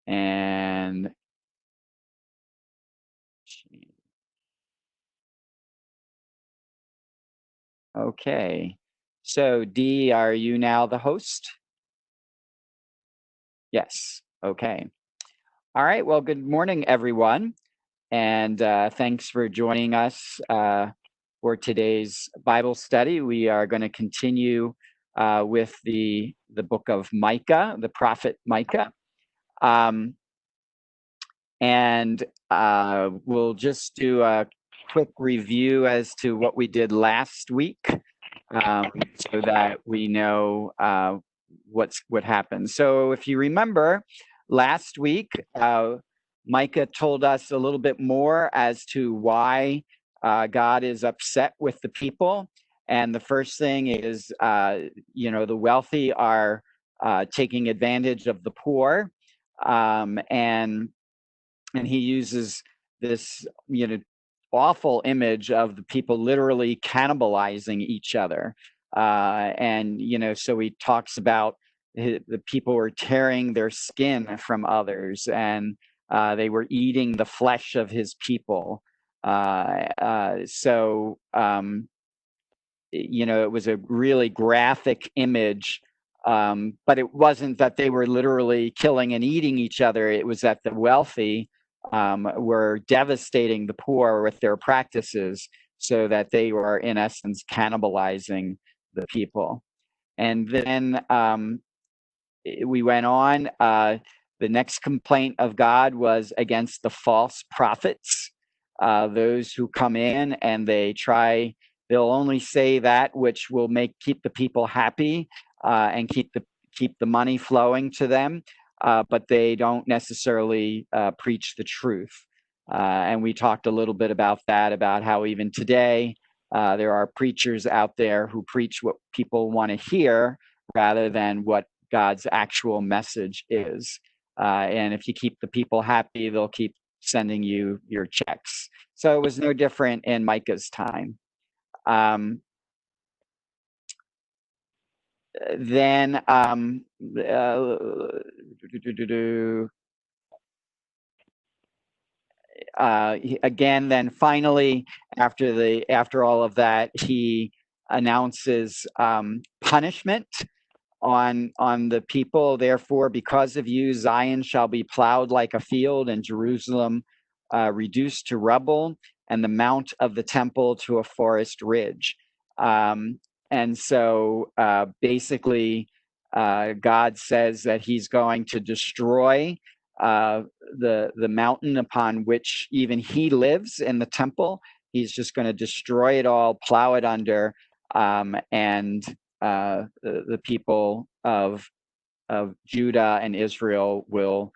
And okay. So Dee, are you now the host? Yes. Okay. All right. Well, good morning, everyone. And thanks for joining us for today's Bible study. We are going to continue with the book of Micah, the prophet Micah. Um, and we'll just do a quick review as to what we did last week so that we know what happened. So if you remember, last week, Micah told us a little bit more as to why God is upset with the people. And the first thing is, the wealthy are taking advantage of the poor. And he uses this, awful image of the people literally cannibalizing each other. So he talks about the people were tearing their skin from others, and they were eating the flesh of his people. It was a really graphic image, but it wasn't that they were literally killing and eating each other. It was that the wealthy were devastating the poor with their practices, so that they were, in essence, cannibalizing the people. And then we went on. The next complaint of God was against the false prophets, those who come in and they'll only say that which will keep the people happy and keep the money flowing to them, but they don't necessarily preach the truth. And we talked a little bit about that, about how even today there are preachers out there who preach what people want to hear rather than what God's actual message is. And if you keep the people happy, they'll keep sending you your checks. So it was no different in Micah's time. Then again, then finally, after all of that, he announces punishment on the people. Therefore, because of you, Zion shall be plowed like a field, and Jerusalem reduced to rubble, and the mount of the temple to a forest ridge. And so basically, God says that he's going to destroy the mountain upon which even he lives in the temple. He's just going to destroy it all, plow it under, and the people of Judah and Israel will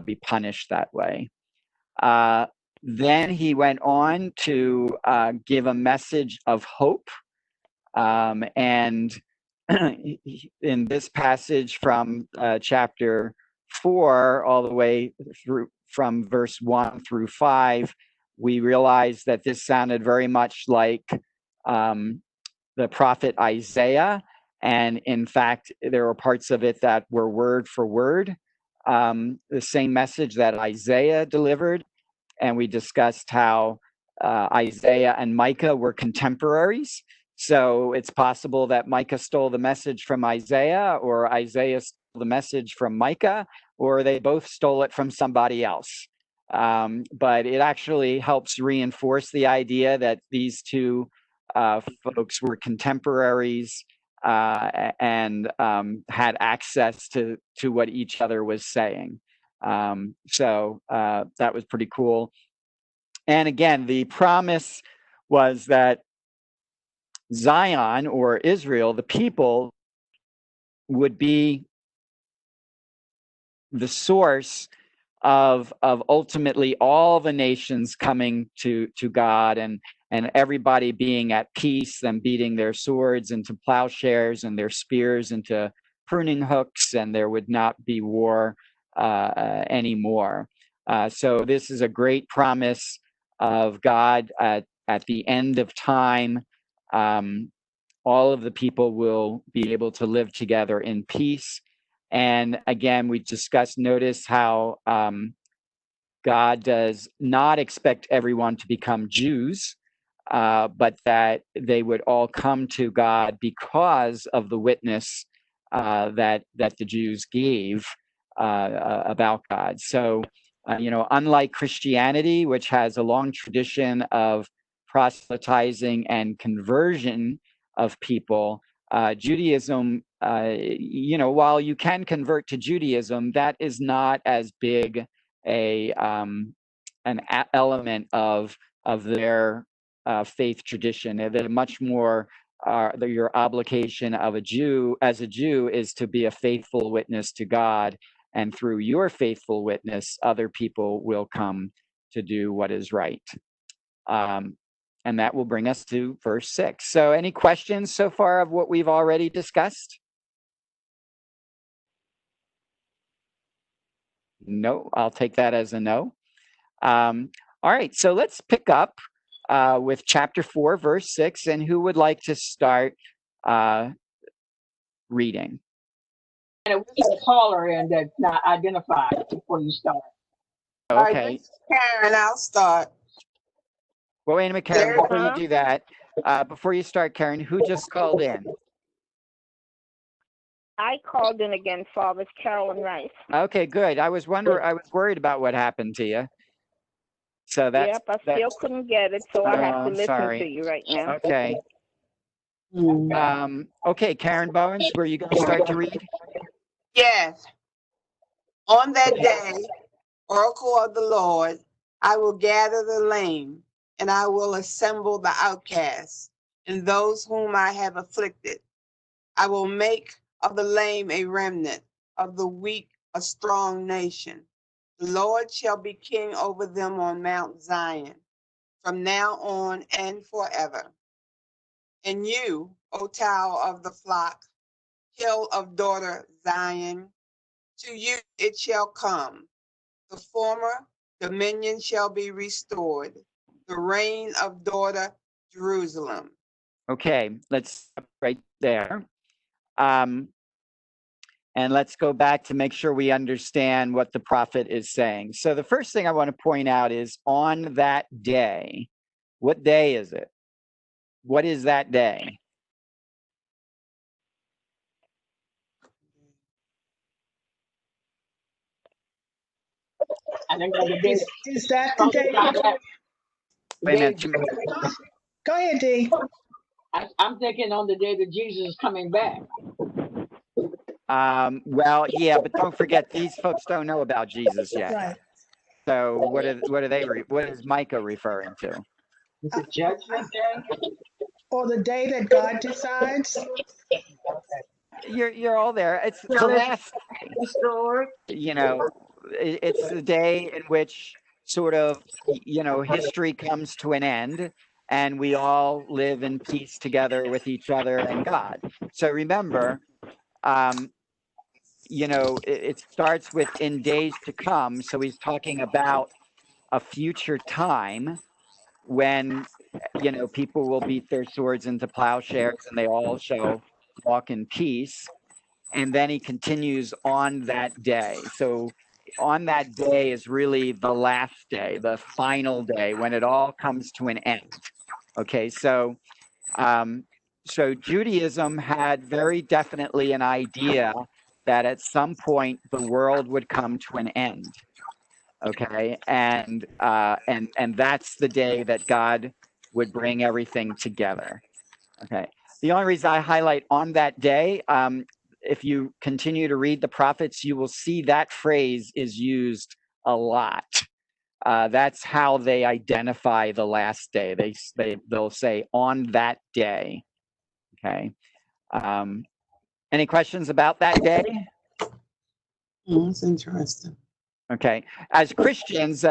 be punished that way. Then he went on to give a message of hope. And in this passage from chapter 4 all the way through from verse 1 through 5, we realize that this sounded very much like the prophet Isaiah. And in fact, there were parts of it that were word for word the same message that Isaiah delivered. And we discussed how Isaiah and Micah were contemporaries. So it's possible that Micah stole the message from Isaiah, or Isaiah stole the message from Micah, or they both stole it from somebody else. But it actually helps reinforce the idea that these two folks were contemporaries and had access to what each other was saying. So that was pretty cool. And again, the promise was that Zion, or Israel, the people, would be the source of ultimately all the nations coming to God, and everybody being at peace, them beating their swords into plowshares and their spears into pruning hooks, and there would not be war anymore. So this is a great promise of God at the end of time. All of the people will be able to live together in peace, And again, we discussed, notice how God does not expect everyone to become Jews, but that they would all come to God because of the witness that the Jews gave about God. So, unlike Christianity, which has a long tradition of proselytizing and conversion of people, Judaism, while you can convert to Judaism, that is not as big an element of their faith tradition. They're much more your obligation of a Jew is to be a faithful witness to God, and through your faithful witness, other people will come to do what is right. And that will bring us to verse 6. So any questions so far of what we've already discussed? No, I'll take that as a no. All right, so let's pick up with chapter 4, verse 6. And who would like to start reading? And we have a caller in that's not identified before you start. Okay. All right, this is Karen, I'll start. Well, wait a minute, Karen, before you do that, before you start, Karen, who just called in? I called in again, Father Carolyn Rice. Okay, good. I was worried about what happened to you. So that's... Yep, I still couldn't get it, so I have to listen to you right now. Okay. Okay, Karen Bowens, were you going to start to read? Yes. On that day, oracle of the Lord, I will gather the lame, and I will assemble the outcasts, and those whom I have afflicted. I will make of the lame a remnant, of the weak a strong nation. The Lord shall be king over them on Mount Zion, from now on and forever. And you, O tower of the flock, hill of daughter Zion, to you it shall come. The former dominion shall be restored, the reign of daughter Jerusalem. Okay, let's stop right there. And let's go back to make sure we understand what the prophet is saying. So the first thing I want to point out is on that day. What day is it? What is that day? I think that's the day. Is that the day? Wait a minute. Go ahead, Dee. I'm thinking on the day that Jesus is coming back. Well, yeah, but don't forget, these folks don't know about Jesus yet. Right. So what is Micah referring to? Is it Judgment Day? Or the day that God decides? You're all there. It's the last day. It's the day in which sort of, history comes to an end and we all live in peace together with each other and God. So remember, it starts with in days to come. So he's talking about a future time when, people will beat their swords into plowshares and they all shall walk in peace. And then he continues on that day. So on that day is really the last day, the final day, when it all comes to an end. Okay, so Judaism had very definitely an idea that at some point the world would come to an end. Okay, and that's the day that God would bring everything together. Okay, the only reason I highlight on that day, if you continue to read the prophets, you will see that phrase is used a lot. That's how they identify the last day. They'll say on that day. Okay. Any questions about that day? That's interesting. Okay. As Christians,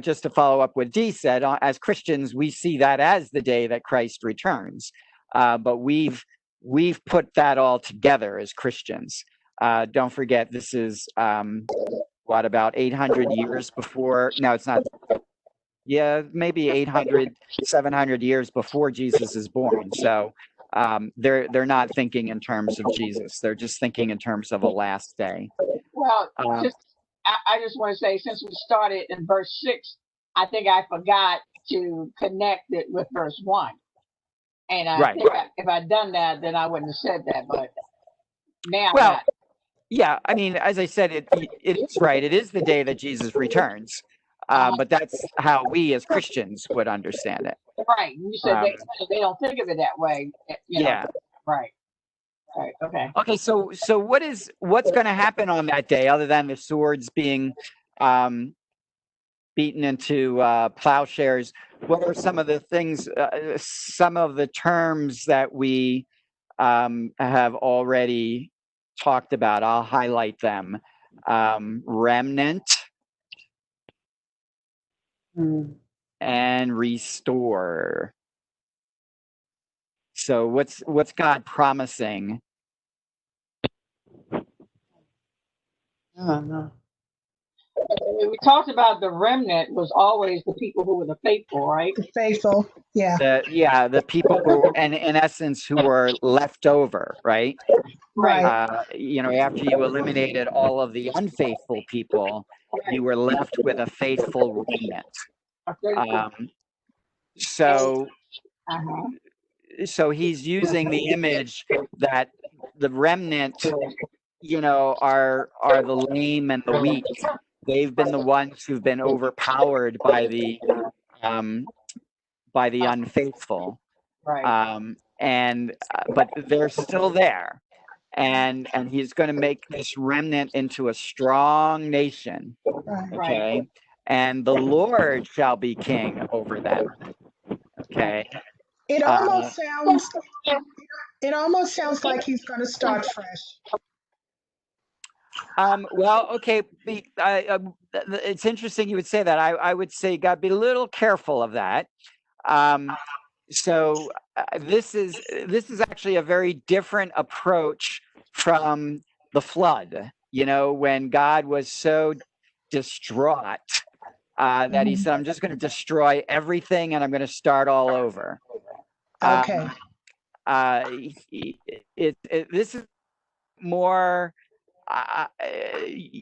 just to follow up what Dee said, as Christians, we see that as the day that Christ returns. But we've put that all together as Christians. Don't forget, this is about 800 years before? No, it's not. Yeah, maybe 800, 700 years before Jesus is born. So they're not thinking in terms of Jesus. They're just thinking in terms of a last day. Well, I just want to say, since we started in verse 6, I think I forgot to connect it with verse 1. And I think if I'd done that, then I wouldn't have said that. But now I got it. Yeah, I mean, as I said, it is right. It is the day that Jesus returns. But that's how we as Christians would understand it. Right. You said they don't think of it that way. Yeah. Right. Right. Okay. Okay. So what's going to happen on that day, other than the swords being beaten into plowshares? What are some of the things, some of the terms that we have already talked about? I'll highlight them. Remnant and restore. So what's God promising? I don't know. We talked about the remnant was always the people who were the faithful, right? The faithful, yeah. The people who, and in essence, who were left over, right? Right. After you eliminated all of the unfaithful people, you were left with a faithful remnant. So he's using the image that the remnant, are the lame and the weak. They've been the ones who've been overpowered by the unfaithful, right? But they're still there, and he's going to make this remnant into a strong nation. Okay, and the Lord shall be king over them. Okay. It almost sounds like he's going to start fresh. Well, okay. It's interesting you would say that. I would say, God, be a little careful of that. This is actually a very different approach from the flood. When God was so distraught that he said, "I'm just going to destroy everything and I'm going to start all over." Okay. This is more.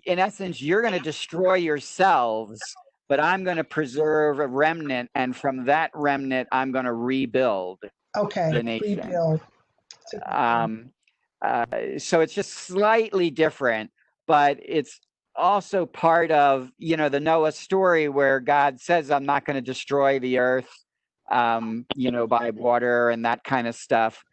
In essence, you're going to destroy yourselves, but I'm going to preserve a remnant, and from that remnant, I'm going to rebuild the nation. Rebuild. So it's just slightly different, but it's also part of, the Noah story where God says, "I'm not going to destroy the earth, by water and that kind of stuff."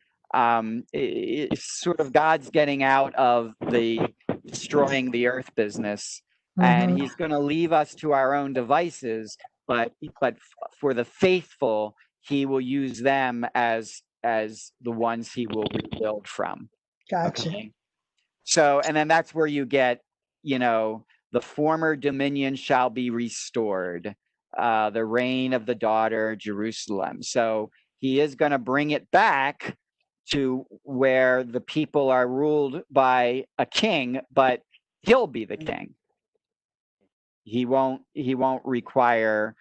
It's sort of God's getting out of the destroying the earth business, and he's going to leave us to our own devices, but for the faithful, he will use them as the ones he will rebuild from. Gotcha. Okay? So, and then that's where you get, the former dominion shall be restored, the reign of the daughter Jerusalem. So he is going to bring it back to where the people are ruled by a king, but he'll be the king. He won't require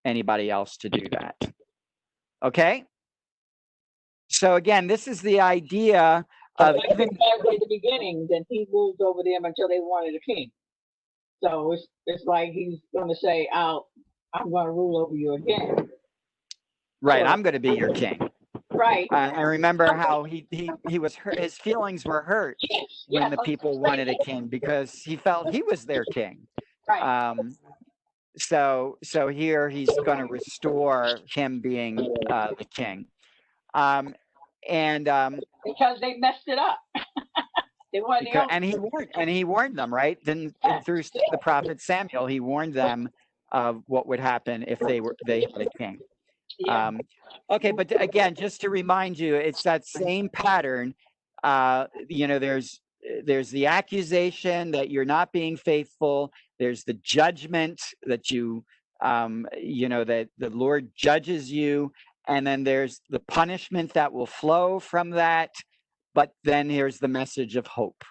anybody else to do that. Okay? So again, this is the idea of at the beginning, then he ruled over them until they wanted a king. So it's like he's going to say, I'm going to rule over you again. Right, I'm going to be your king. Right. I remember how he was hurt. His feelings were hurt when the people wanted a king because he felt he was their king. Right. So here he's going to restore him being the king. Because they messed it up. And he warned them, right? Then through the prophet Samuel, he warned them of what would happen if they had a king. Yeah. Okay, but again, just to remind you, it's that same pattern. There's the accusation that you're not being faithful. There's the judgment that that the Lord judges you, and then there's the punishment that will flow from that. But then here's the message of hope.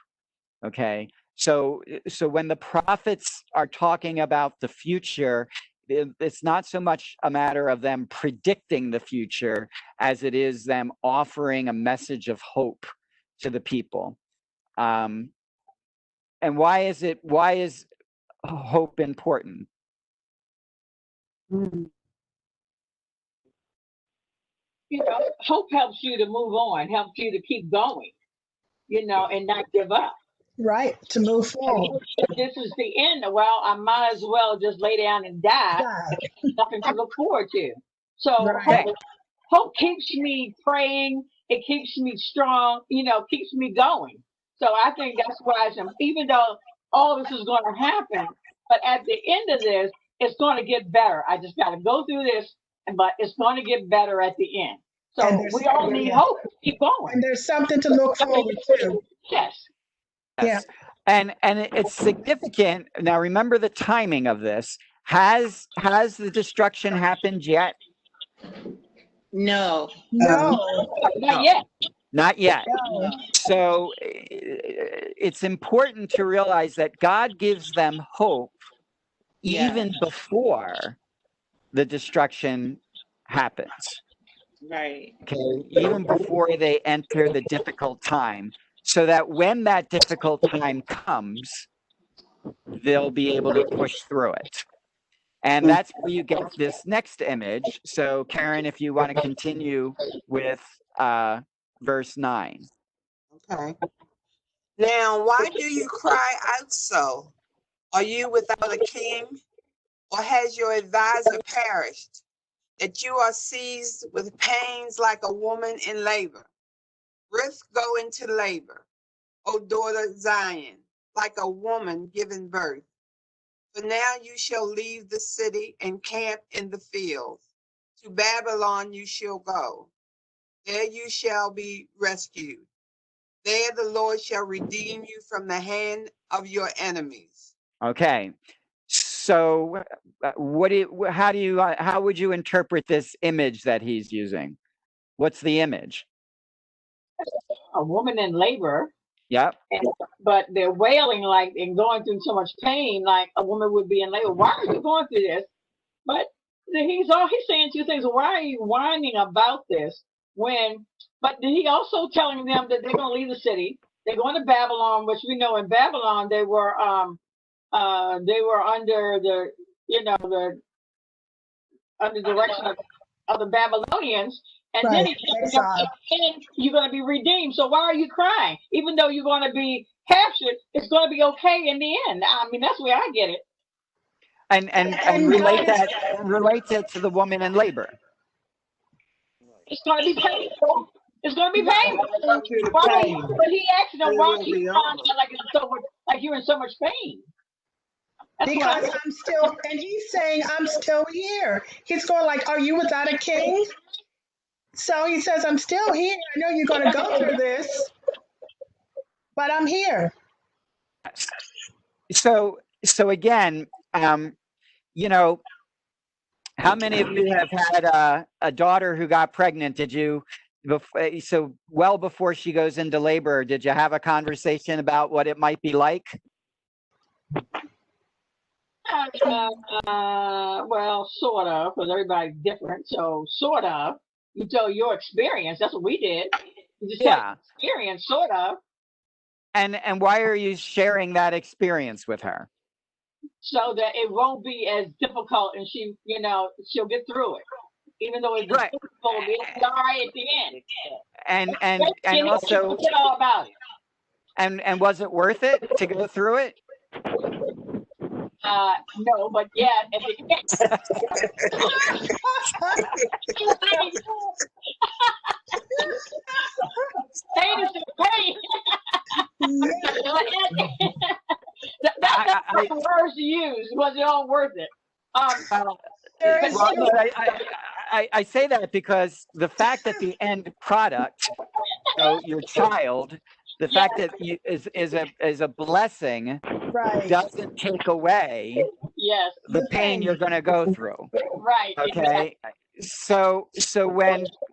Okay, so when the prophets are talking about the future, it's not so much a matter of them predicting the future as it is them offering a message of hope to the people. And why is hope important? Hope helps you to move on, helps you to keep going, and not give up. Right, to move forward. This is the end. Well, I might as well just lay down and die. Nothing to look forward to. So right. hope keeps me praying. It keeps me strong. Keeps me going. So I think that's why, even though all this is going to happen, but at the end of this, it's going to get better. I just got to go through this, but it's going to get better at the end. So we all need hope to keep going. And there's something to look forward to. Yes. Yeah. And it's significant. Now, remember the timing of this. Has the destruction happened yet? No. Not yet. Not yet. No. So it's important to realize that God gives them hope even before the destruction happens. Right. Okay, even before they enter the difficult time, so that when that difficult time comes, they'll be able to push through it. And that's where you get this next image. So Karen, if you want to continue with verse 9. Okay. Now, why do you cry out so? Are you without a king? Or has your advisor perished, that you are seized with pains like a woman in labor? Ruth, go into labor, O daughter Zion, like a woman giving birth. For now you shall leave the city and camp in the fields. To Babylon you shall go. There you shall be rescued. There the Lord shall redeem you from the hand of your enemies. Okay. So how would you interpret this image that he's using? What's the image? A woman in labor. Yep. But they're wailing and going through so much pain like a woman would be in labor. Why are you going through this? But he's saying two things. Why are you whining about this? But he also telling them that they're going to leave the city. They're going to Babylon, which we know in Babylon they were under under direction of the Babylonians. And then he said, you're going to be redeemed. So why are you crying? Even though you're going to be captured, it's going to be okay in the end. I mean, that's where I get it. And relate that to the woman in labor. It's going to be painful. It's going to be painful. But he asked them, why are you crying like you're in so much pain? Because I'm still, and he's saying, I'm still here. He's going like, are you without a king? So he says, I'm still here. I know you're going to go through this, but I'm here. So again, how many of you have had a daughter who got pregnant? Did you, well before she goes into labor, did you have a conversation about what it might be like? Well, sort of, because everybody's different. So sort of. You tell your experience. That's what we did. You just tell experience, sort of. And why are you sharing that experience with her? So that it won't be as difficult, and she'll get through it, even though it's difficult. It's all right at the end. And also, forget all about it. And was it worth it to go through it? No, but yeah. At the end. Pain is pain. That's the words to use. Was it all worth it? I say that because the fact that the end product, your child, the fact that is a blessing, doesn't take away the pain you're going to go through. Right. Okay. Exactly. So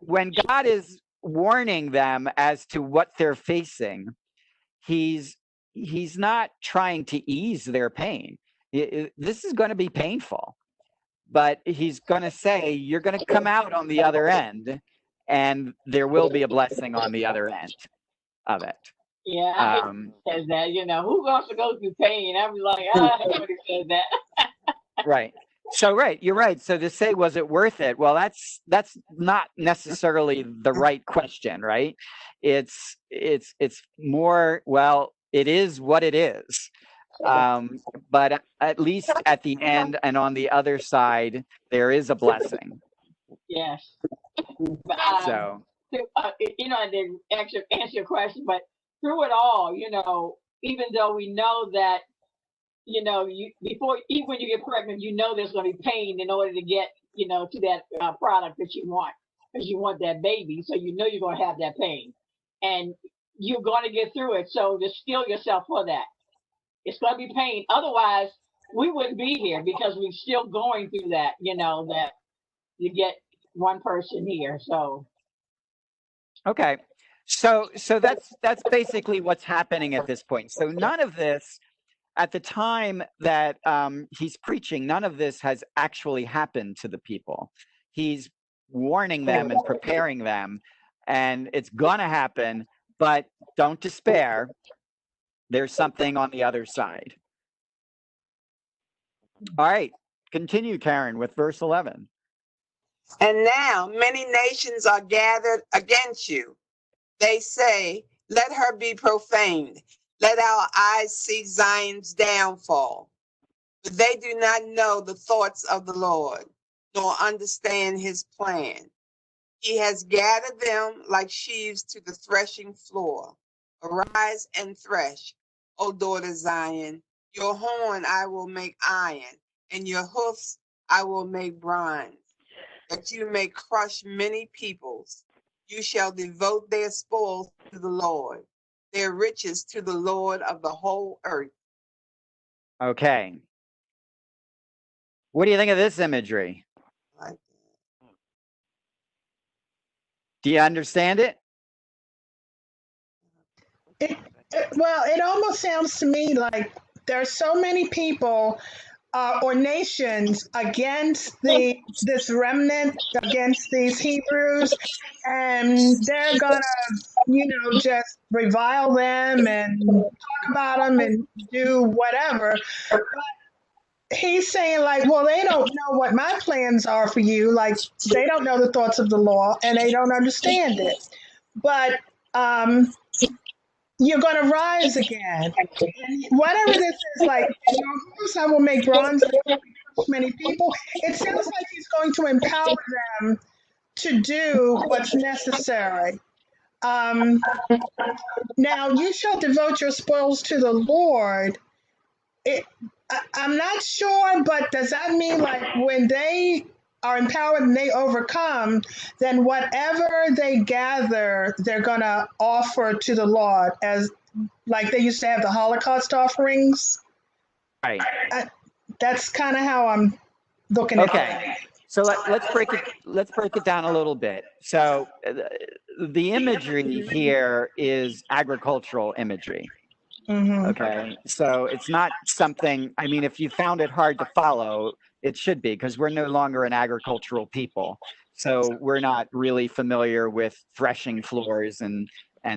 when God is warning them as to what they're facing, he's not trying to ease their pain. This is going to be painful, but he's going to say, you're going to come out on the other end, and there will be a blessing on the other end of it. Yeah, he says that, who wants to go through pain? I'm like, everybody says that. Right. So, you're right. So to say, was it worth it? Well, that's not necessarily the right question, right? It's more, well, it is what it is. But at least at the end and on the other side, there is a blessing. Yes. So, I didn't actually answer your question, but through it all, even though we know that, even when you get pregnant, there's going to be pain in order to get, to that product that you want, because you want that baby. So you're going to have that pain, and you're going to get through it. So just steel yourself for that. It's going to be pain. Otherwise, we wouldn't be here, because we're still going through that, that you get one person here. So. Okay. So that's basically what's happening at this point. So none of this, at the time that he's preaching, none of this has actually happened to the people. He's warning them and preparing them, and it's going to happen, but don't despair. There's something on the other side. All right. Continue, Karen, with verse 11. And now many nations are gathered against you. They say, let her be profaned. Let our eyes see Zion's downfall. But they do not know the thoughts of the Lord, nor understand his plan. He has gathered them like sheaves to the threshing floor. Arise and thresh, O daughter Zion. Your horn I will make iron, and your hoofs I will make bronze, that you may crush many peoples. You shall devote their spoils to the Lord, their riches to the Lord of the whole earth. Okay. What do you think of this imagery? Do you understand it? Well, it almost sounds to me like there are so many people or nations against this remnant, against these Hebrews, and they're gonna, just revile them and talk about them and do whatever. But he's saying, like, well, they don't know what my plans are for you. Like, they don't know the thoughts of the law, and they don't understand it. But you're going to rise again. And whatever this is, like, I will make bronze many people. It sounds like he's going to empower them to do what's necessary. Now, you shall devote your spoils to the Lord. I'm not sure, but does that mean, like, when they are empowered and they overcome, then whatever they gather, they're going to offer to the Lord, as like they used to have the Holocaust offerings? Right. That's kind of how I'm looking at it. Okay. So let's break it down a little bit. So the imagery here is agricultural imagery. Mm-hmm. Okay. So it's not something, I mean, if you found it hard to follow, it should be, because we're no longer an agricultural people. So we're not really familiar with threshing floors and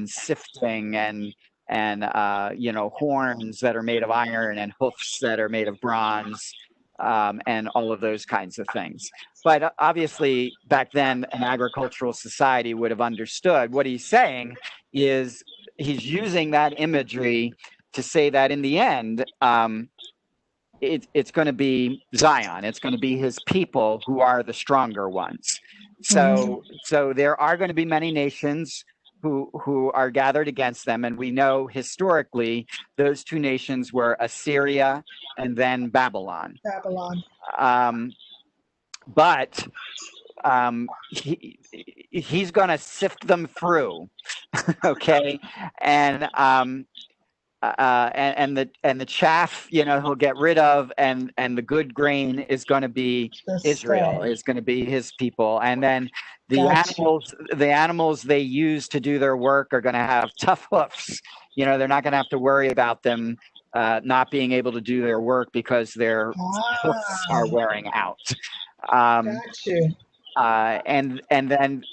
sifting and horns that are made of iron and hoofs that are made of bronze, and all of those kinds of things. But obviously back then an agricultural society would have understood. What he's saying is he's using that imagery to say that in the end, it's going to be Zion. It's going to be his people who are the stronger ones. So there are going to be many nations who are gathered against them. And we know historically those two nations were Assyria and then Babylon. But he's going to sift them through, okay, and the chaff, he'll get rid of, and the good grain is going to be Israel, is going to be his people, and then the animals they use to do their work are going to have tough hoofs. They're not going to have to worry about them not being able to do their work because their hoofs are wearing out. Got you. And then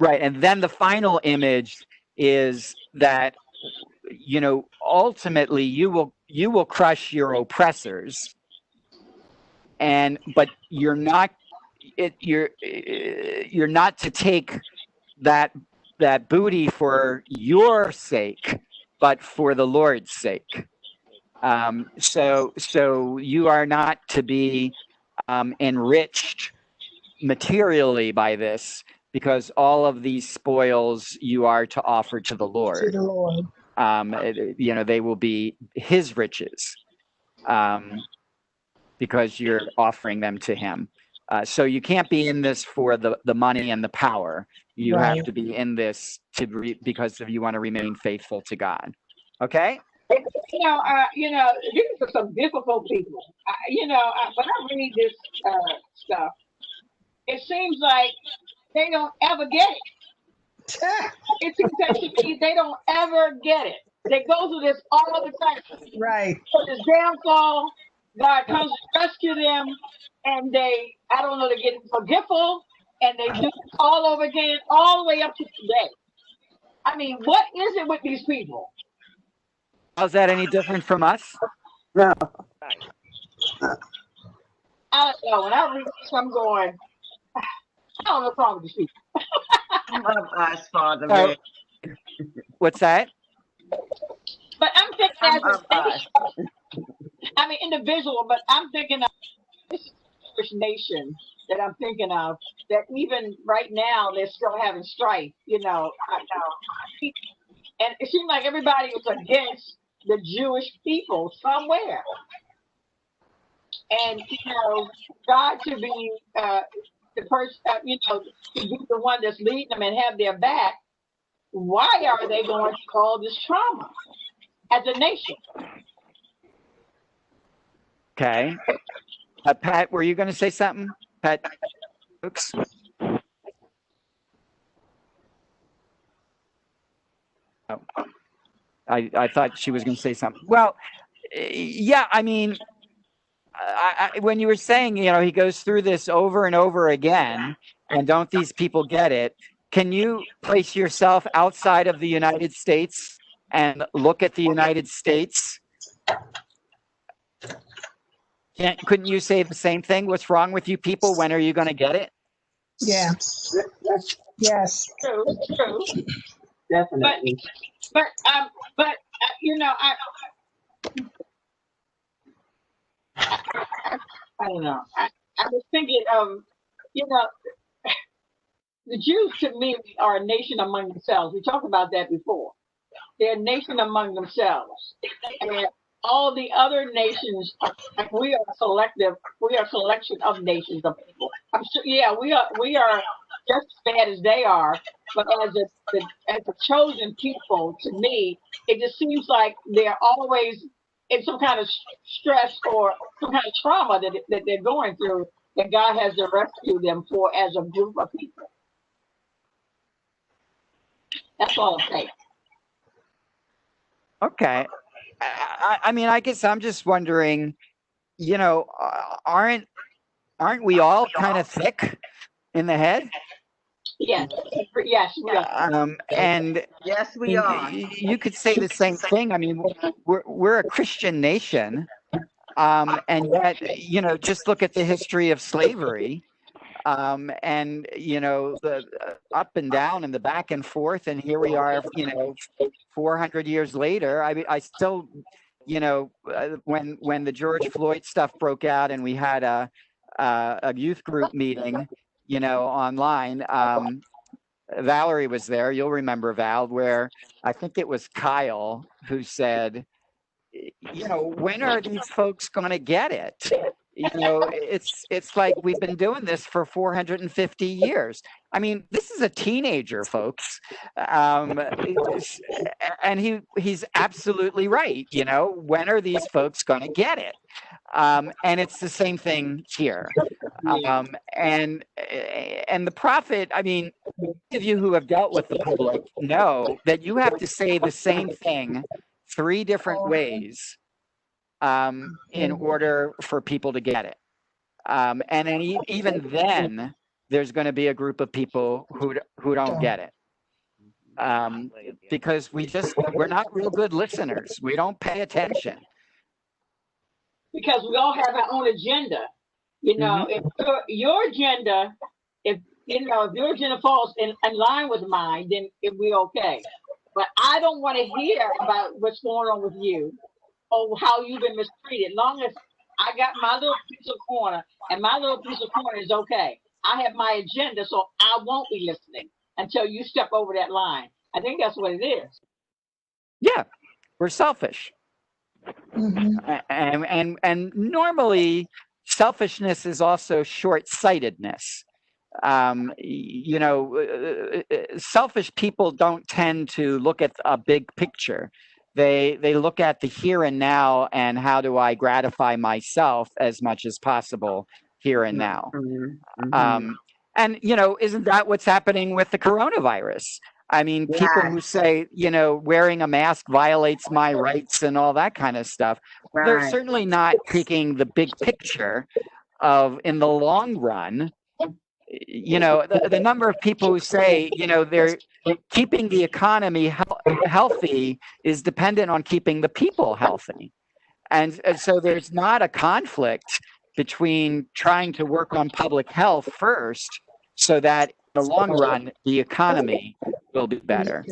right, and then the final image is that, you know, ultimately you will crush your oppressors, but you're not to take that booty for your sake, but for the Lord's sake. So you are not to be enriched materially by this, because all of these spoils you are to offer to the Lord. To the Lord. You know, they will be his riches, because you're offering them to him. So you can't be in this for the money and the power. You have to be in this because you want to remain faithful to God. Okay? You know, these are some difficult people. When I read this stuff, it seems like they don't ever get it. It seems like they don't ever get it. They go through this all the time. Right. So this downfall, God comes to rescue them, and they get forgetful, and they do it all over again, all the way up to today. I mean, what is it with these people? How's that any different from us? No. I don't know. When I read this, I'm going, I don't know what's wrong with these people. Love us, Father. What's that? But I'm thinking as a nation, I mean individual, but I'm thinking of this nation that I'm thinking of, that even right now they're still having strife, you know. And it seemed like everybody was against the Jewish people somewhere. And, God to be the person, to be the one that's leading them and have their back. Why are they going to call this trauma as a nation? Okay. Pat, were you going to say something? Pat Brooks? Oh. I thought she was going to say something. Well, yeah, I mean, when you were saying, he goes through this over and over again, and don't these people get it? Can you place yourself outside of the United States and look at the United States? Couldn't you say the same thing? What's wrong with you people? When are you going to get it? Yeah. Yes. True. Definitely. But I don't know. I was thinking of, the Jews to me are a nation among themselves. We talked about that before. They're a nation among themselves. And all the other nations, we are a selection of nations of people. I'm sure, we are just as bad as they are, but as a chosen people, to me, it just seems like they're always in some kind of stress or some kind of trauma that they're going through, that God has to rescue them for as a group of people. That's all I'm saying. Okay. I mean, I guess I'm just wondering, aren't we all kind of thick in the head? Yes, we are. And yes, we are. You could say the same thing. I mean, we're a Christian nation, and yet, just look at the history of slavery, and the up and down and the back and forth, and here we are, 400 years later. I mean, I still, when the George Floyd stuff broke out, and we had a youth group meeting, online. Valerie was there. You'll remember, Val, where I think it was Kyle who said, when are these folks going to get it? It's like we've been doing this for 450 years. I mean, this is a teenager, folks. And he's absolutely right. When are these folks going to get it? And it's the same thing here. And the prophet, I mean, those of you who have dealt with the public know that you have to say the same thing 3 different ways in order for people to get it. And then even then, there's going to be a group of people who don't get it. Because we're not real good listeners. We don't pay attention. Because we all have our own agenda. You know, if your agenda, if your agenda falls in line with mine, then we're okay. But I don't want to hear about what's going on with you or how you've been mistreated. Long as I got my little piece of corner, and my little piece of corner is okay. I have my agenda, so I won't be listening until you step over that line. I think that's what it is. Yeah, we're selfish. And normally selfishness is also short-sightedness. Selfish people don't tend to look at a big picture. They look at the here and now and how do I gratify myself as much as possible here and now. And isn't that what's happening with the coronavirus? I mean, people who say, wearing a mask violates my rights and all that kind of stuff. They're certainly not taking the big picture of, in the long run, the number of people who say, they're keeping the economy healthy is dependent on keeping the people healthy. And so there's not a conflict between trying to work on public health first so that in the long run, the economy will be better.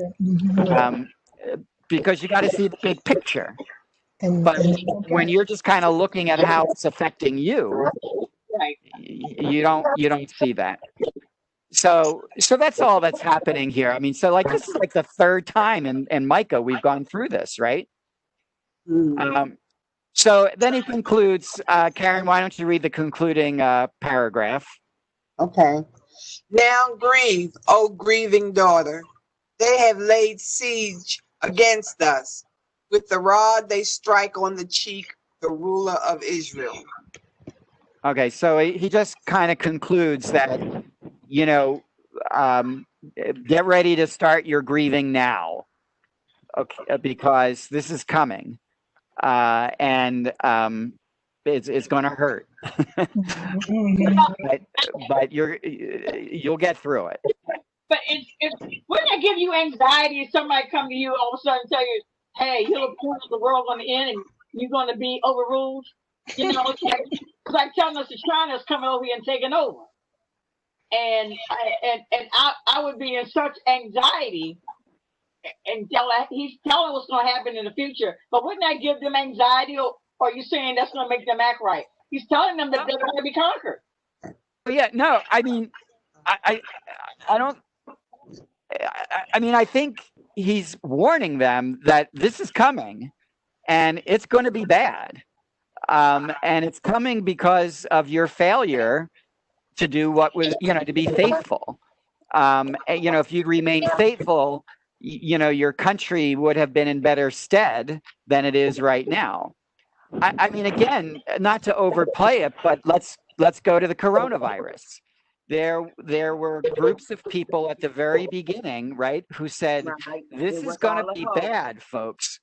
Because you got to see the big picture. But when you're just kind of looking at how it's affecting you, you don't see that. So that's all that's happening here. I mean, so like this is like the 3rd time in Micah we've gone through this, right? So then he concludes, Karen, why don't you read the concluding paragraph? Okay. Now grieve, O grieving daughter. They have laid siege against us. With the rod they strike on the cheek the ruler of Israel. Okay, so he just kind of concludes that, get ready to start your grieving now, okay, because this is coming, and it's going to hurt, but you'll get through it. But wouldn't it give you anxiety if somebody come to you all of a sudden and tell you, hey, you're the point of the world going to end and you're going to be overruled? It's like telling us that China's coming over here and taking over. And I would be in such anxiety and he's telling what's going to happen in the future. But wouldn't that give them anxiety, or are you saying that's going to make them act right? He's telling them that they're going to be conquered. Yeah, no, I mean, I don't. I mean, I think he's warning them that this is coming, and it's going to be bad, and it's coming because of your failure to do what was, to be faithful. If you'd remained faithful, your country would have been in better stead than it is right now. I mean, again, not to overplay it, but let's go to the coronavirus. There were groups of people at the very beginning, right, who said, this is going to be bad, folks.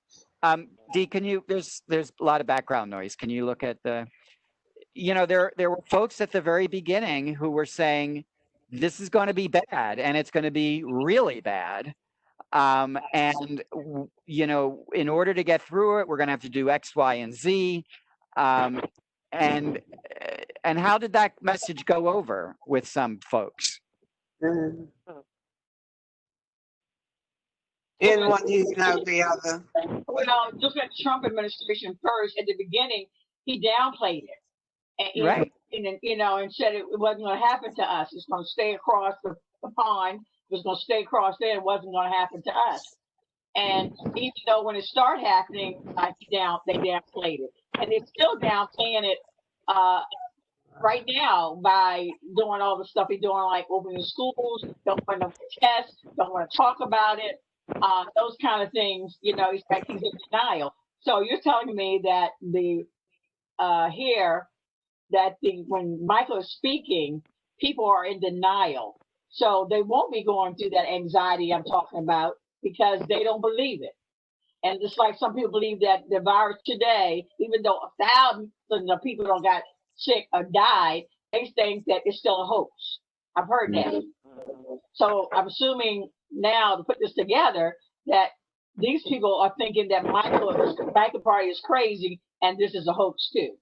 Dee, there's a lot of background noise. Can you look at there were folks at the very beginning who were saying, this is going to be bad, and it's going to be really bad. And, in order to get through it, we're going to have to do X, Y, and Z. And how did that message go over with some folks? In one ear and out the other. Well, look at the Trump administration first. At the beginning, he downplayed it. And, right. And said it wasn't going to happen to us. It's going to stay across the pond. It was going to stay across there. It wasn't going to happen to us. And even though when it started happening, they downplayed it. And they're still downplaying it right now by doing all the stuff he's doing, like opening schools, don't want to test, don't want to talk about it, those kind of things. He's in denial. So you're telling me that when Michael is speaking, people are in denial. So they won't be going through that anxiety I'm talking about because they don't believe it. And just like some people believe that the virus today, even though thousands of people don't got sick or died, they think that it's still a hoax. I've heard that. So I'm assuming now to put this together that these people are thinking that Micah Party is crazy and this is a hoax too.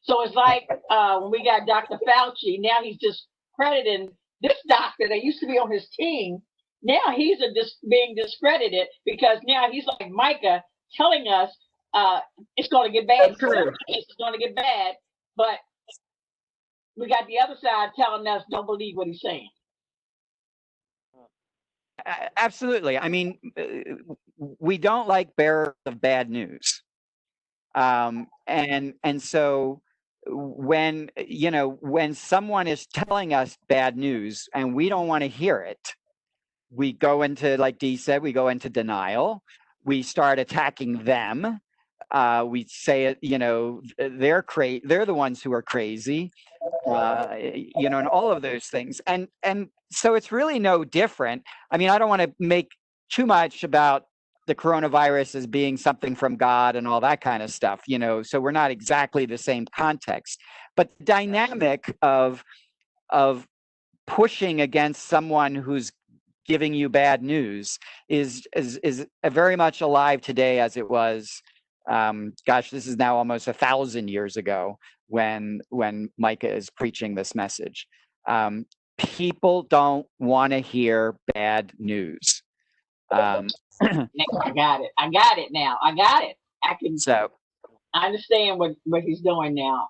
So it's like when we got Dr. Fauci, now he's just crediting this doctor that used to be on his team. Now he's being discredited because now he's like Micah telling us it's going to get bad. It's going to get bad, but we got the other side telling us don't believe what he's saying. Absolutely. I mean, we don't like bearers of bad news, and so when someone is telling us bad news and we don't want to hear it, we go into, like Dee said, we go into denial. We start attacking them. We say, they're the ones who are crazy, and all of those things. And so it's really no different. I mean, I don't want to make too much about the coronavirus as being something from God and all that kind of stuff, so we're not exactly the same context. But the dynamic of pushing against someone who's giving you bad news is very much alive today as it was. This is now almost 1,000 years ago when Micah is preaching this message. People don't want to hear bad news. I got it now. I got it. I understand what he's doing now.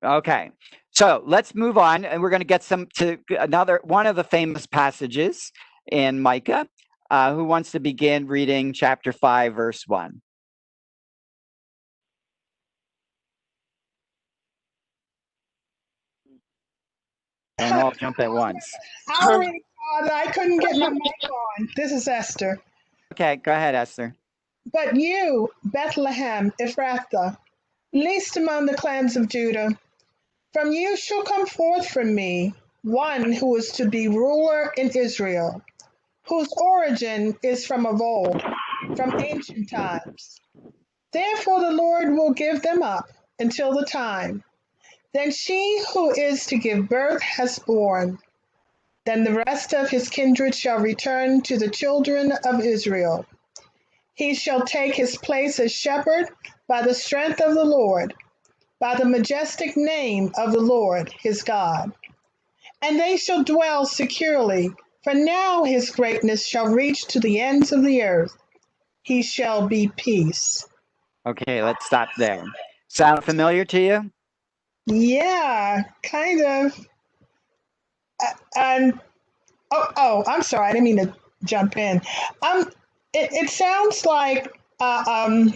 Okay, so let's move on, and we're going to get to another one of the famous passages in Micah. Who wants to begin reading chapter 5, verse 1? Don't all jump at once. I'll read it, Father. I couldn't get my mic on. This is Esther. Okay, go ahead, Esther. But you, Bethlehem Ephrathah, least among the clans of Judah, from you shall come forth from me one who is to be ruler in Israel, whose origin is from of old, from ancient times. Therefore the Lord will give them up until the time. Then she who is to give birth has borne. Then the rest of his kindred shall return to the children of Israel. He shall take his place as shepherd by the strength of the Lord, by the majestic name of the Lord his God. And they shall dwell securely, for now his greatness shall reach to the ends of the earth. He shall be peace. Okay, let's stop there. Sound familiar to you? Yeah, kind of. And I'm sorry, I didn't mean to jump in. It sounds like a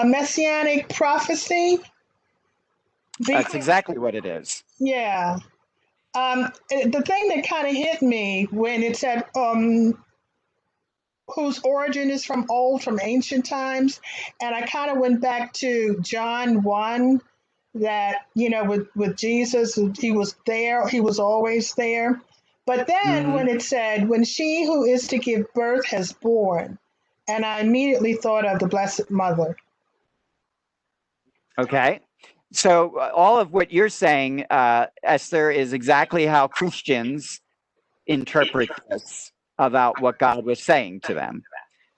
messianic prophecy. That's exactly what it is. Yeah. The thing that kind of hit me when it said whose origin is from old, from ancient times, and I kind of went back to John 1, that, with Jesus, he was there, he was always there. But then when it said, when she who is to give birth has born, and I immediately thought of the Blessed Mother. Okay. So all of what you're saying, Esther, is exactly how Christians interpret this about what God was saying to them.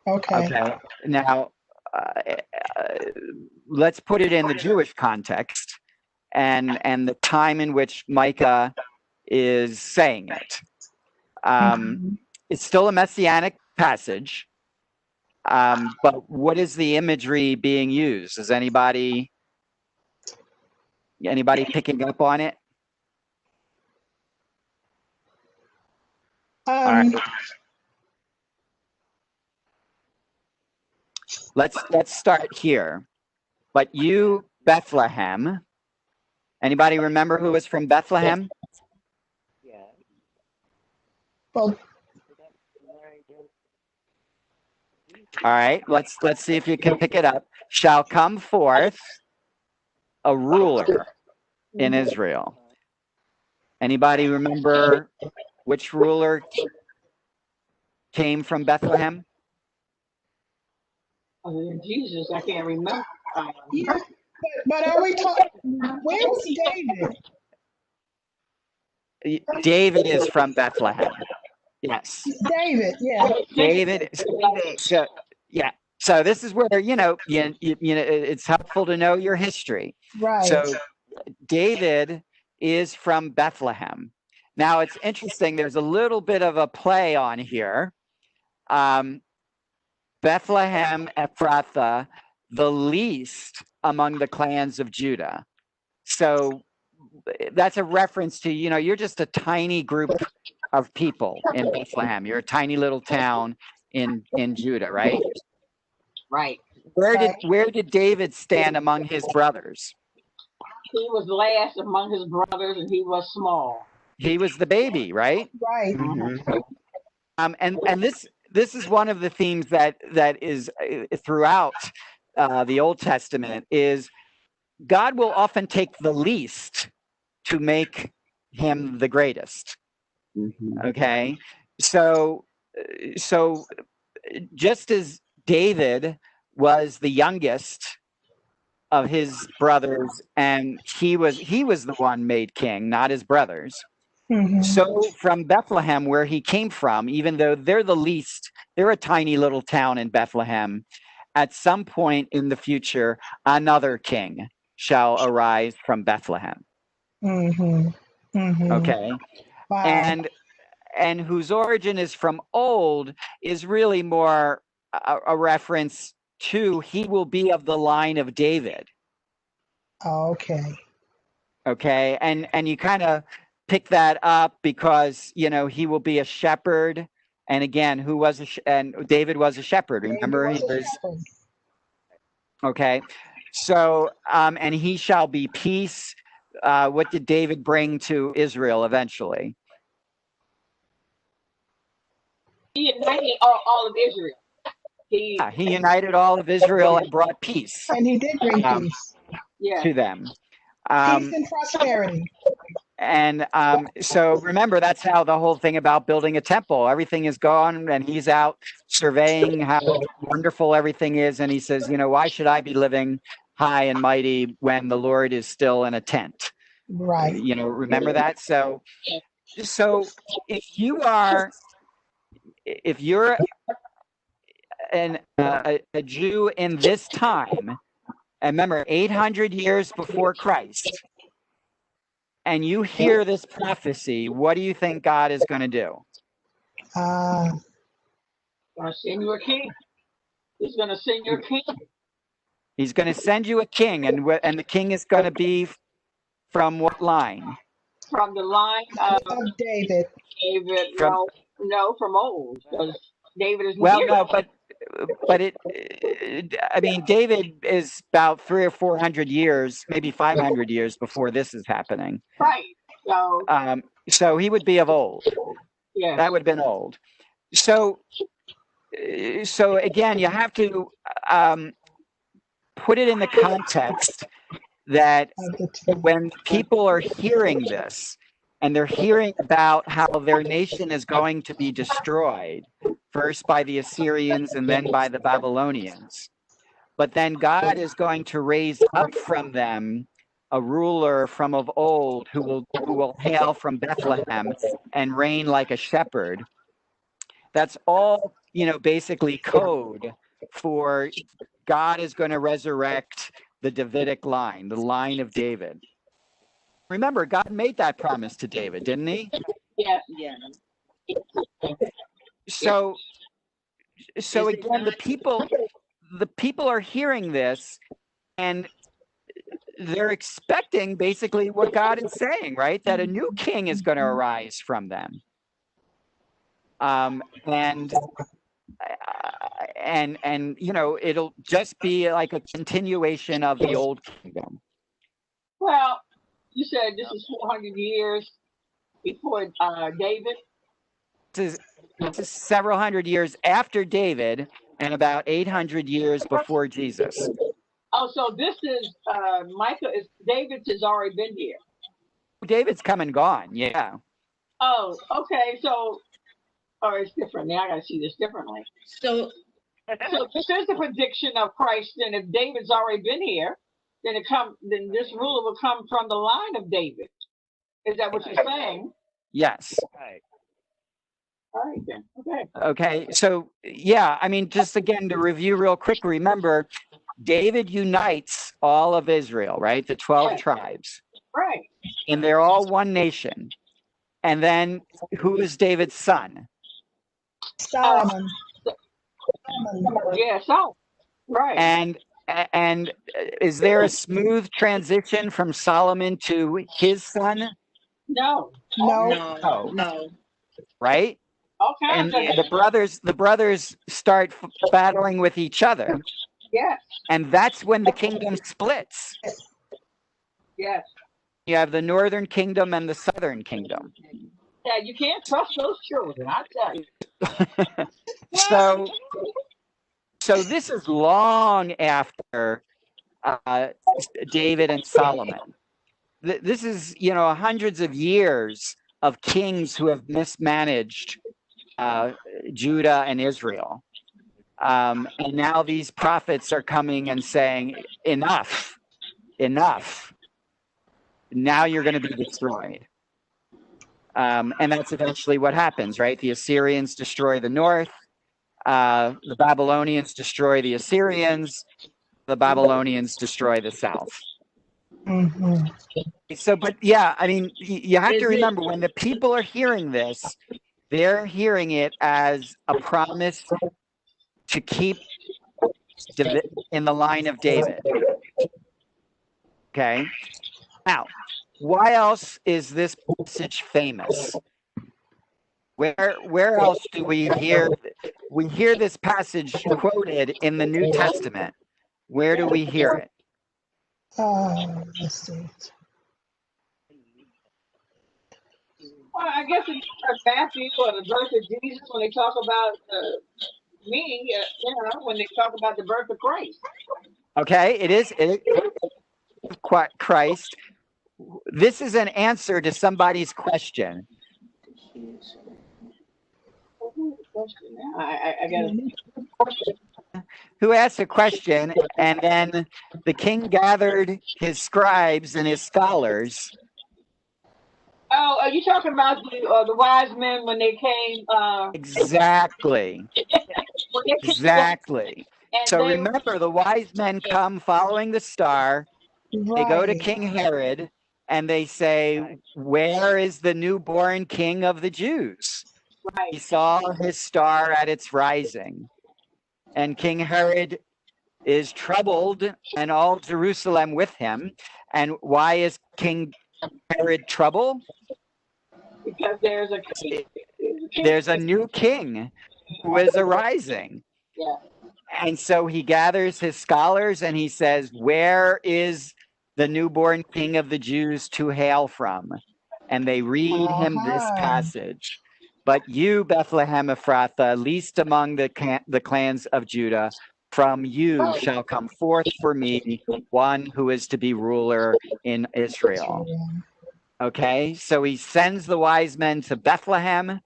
Okay. Now, let's put it in the Jewish context and the time in which Micah is saying it. It's still a messianic passage, but what is the imagery being used? Is anybody picking up on it? All right. Let's start here. But you, Bethlehem. Anybody remember who was from Bethlehem? Yeah. Well, all right, let's see if you can pick it up. Shall come forth a ruler in Israel. Anybody remember which ruler came from Bethlehem? Other than Jesus, I can't remember. Yeah, but are we talking? Where was David? David is from Bethlehem. Yes. David, yeah. David. So, yeah. So this is where it's helpful to know your history. Right. So David is from Bethlehem. Now it's interesting. There's a little bit of a play on here. Bethlehem Ephrathah, the least among the clans of Judah. So that's a reference to, you're just a tiny group of people in Bethlehem. You're a tiny little town in Judah, right? Right. Where did David stand among his brothers? He was last among his brothers, and he was small. He was the baby, right? Right. Mm-hmm. And this is one of the themes that is throughout the Old Testament is God will often take the least to make him the greatest. Mm-hmm. Okay, so just as David was the youngest of his brothers, and he was the one made king, not his brothers. Mm-hmm. So from Bethlehem, where he came from, even though they're the least, they're a tiny little town in Bethlehem, at some point in the future, another king shall arise from Bethlehem. Mm-hmm. Mm-hmm. Okay. Wow. And whose origin is from old is really more a reference to he will be of the line of David. Okay. Okay. And you kind of pick that up because, he will be a shepherd. And again, and David was a shepherd. Remember? He was. Okay. So, and he shall be peace. What did David bring to Israel eventually? He united all of Israel. He united all of Israel and brought peace. And he did bring peace to them. Peace and prosperity. And so remember, that's how the whole thing about building a temple, everything is gone and he's out surveying how wonderful everything is. And he says, why should I be living high and mighty when the Lord is still in a tent? Right. Remember that? So if you're a Jew in this time, and remember 800 years before Christ, and you hear this prophecy, what do you think God is going to do? Going to send you a king. He's going to send you a king. He's going to send you a king, and the king is going to be from what line? From the line of David. David, no, from old, because David is but David is about 300 or 400 years, maybe 500 years before this is happening. Right. So he would be of old. Yeah. That would have been old. So again, you have to put it in the context that when people are hearing this, and they're hearing about how their nation is going to be destroyed, first by the Assyrians and then by the Babylonians. But then God is going to raise up from them a ruler from of old who will hail from Bethlehem and reign like a shepherd. That's all, basically code for God is going to resurrect the Davidic line, the line of David. Remember, God made that promise to David, didn't he? Yes. So again, the people are hearing this, and they're expecting basically what God is saying, right? That a new king is going to arise from them. And it'll just be like a continuation of the old kingdom. Well, you said this is 400 years before David? This is several hundred years after David and about 800 years before Jesus. Oh, so this is Micah. David has already been here. David's come and gone, yeah. Oh, okay. So, it's different. Now I got to see this differently. So So this is the prediction of Christ. And if David's already been here, then then this ruler will come from the line of David. Is that what you're saying? Yes. All right then. Okay. Okay. So yeah, I mean, just again to review real quick. Remember, David unites all of Israel, right? The 12 tribes. Right. And they're all one nation. And then who is David's son? Solomon. Yeah, so right. And is there a smooth transition from Solomon to his son? No. Right? Okay. And the brothers start battling with each other. Yes. And that's when the kingdom splits. Yes. You have the northern kingdom and the southern kingdom. Yeah, you can't trust those children, I tell you. So this is long after David and Solomon. This is, hundreds of years of kings who have mismanaged Judah and Israel. And now these prophets are coming and saying, enough. Now you're going to be destroyed. And that's eventually what happens, right? The Assyrians destroy the north. The Babylonians destroy the Assyrians. The Babylonians destroy the south. Mm-hmm. So, but yeah, I mean, you have to remember when the people are hearing this, they're hearing it as a promise to keep in the line of David. Okay. Now, why else is this passage famous? Where else do we hear this passage quoted in the New Testament? Where do we hear it? Let's see. Well, I guess it's Matthew or the birth of Jesus when they talk about when they talk about the birth of Christ. Okay, it is Christ. This is an answer to somebody's question. I got it. Who asked a question, and then the king gathered his scribes and his scholars. Oh, are you talking about the wise men when they came? Exactly. Exactly. So remember, the wise men come following the star. Right. They go to King Herod, and they say, "Where is the newborn king of the Jews?" Right. He saw his star at its rising. And King Herod is troubled, and all Jerusalem with him. And why is King Herod troubled? Because there's a new king who is arising. Yeah. And so he gathers his scholars and he says, "Where is the newborn king of the Jews to hail from?" And they read him this passage. "But you, Bethlehem Ephrathah, least among the clans of Judah, from you shall come forth for me one who is to be ruler in Israel." Okay, so he sends the wise men to Bethlehem,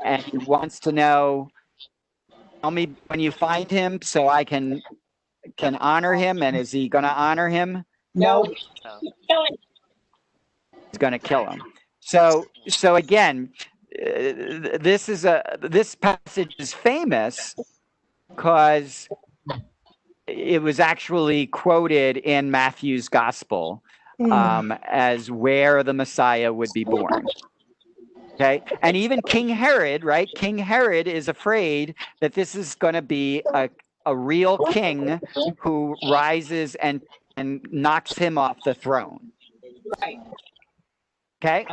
and he wants to know, tell me when you find him so I can honor him. And is he going to honor him? No. He's going to kill him. So again, this passage is famous because it was actually quoted in Matthew's gospel as where the Messiah would be born. Okay, and even King Herod, right? King Herod is afraid that this is going to be a real king who rises and knocks him off the throne. Right. Okay.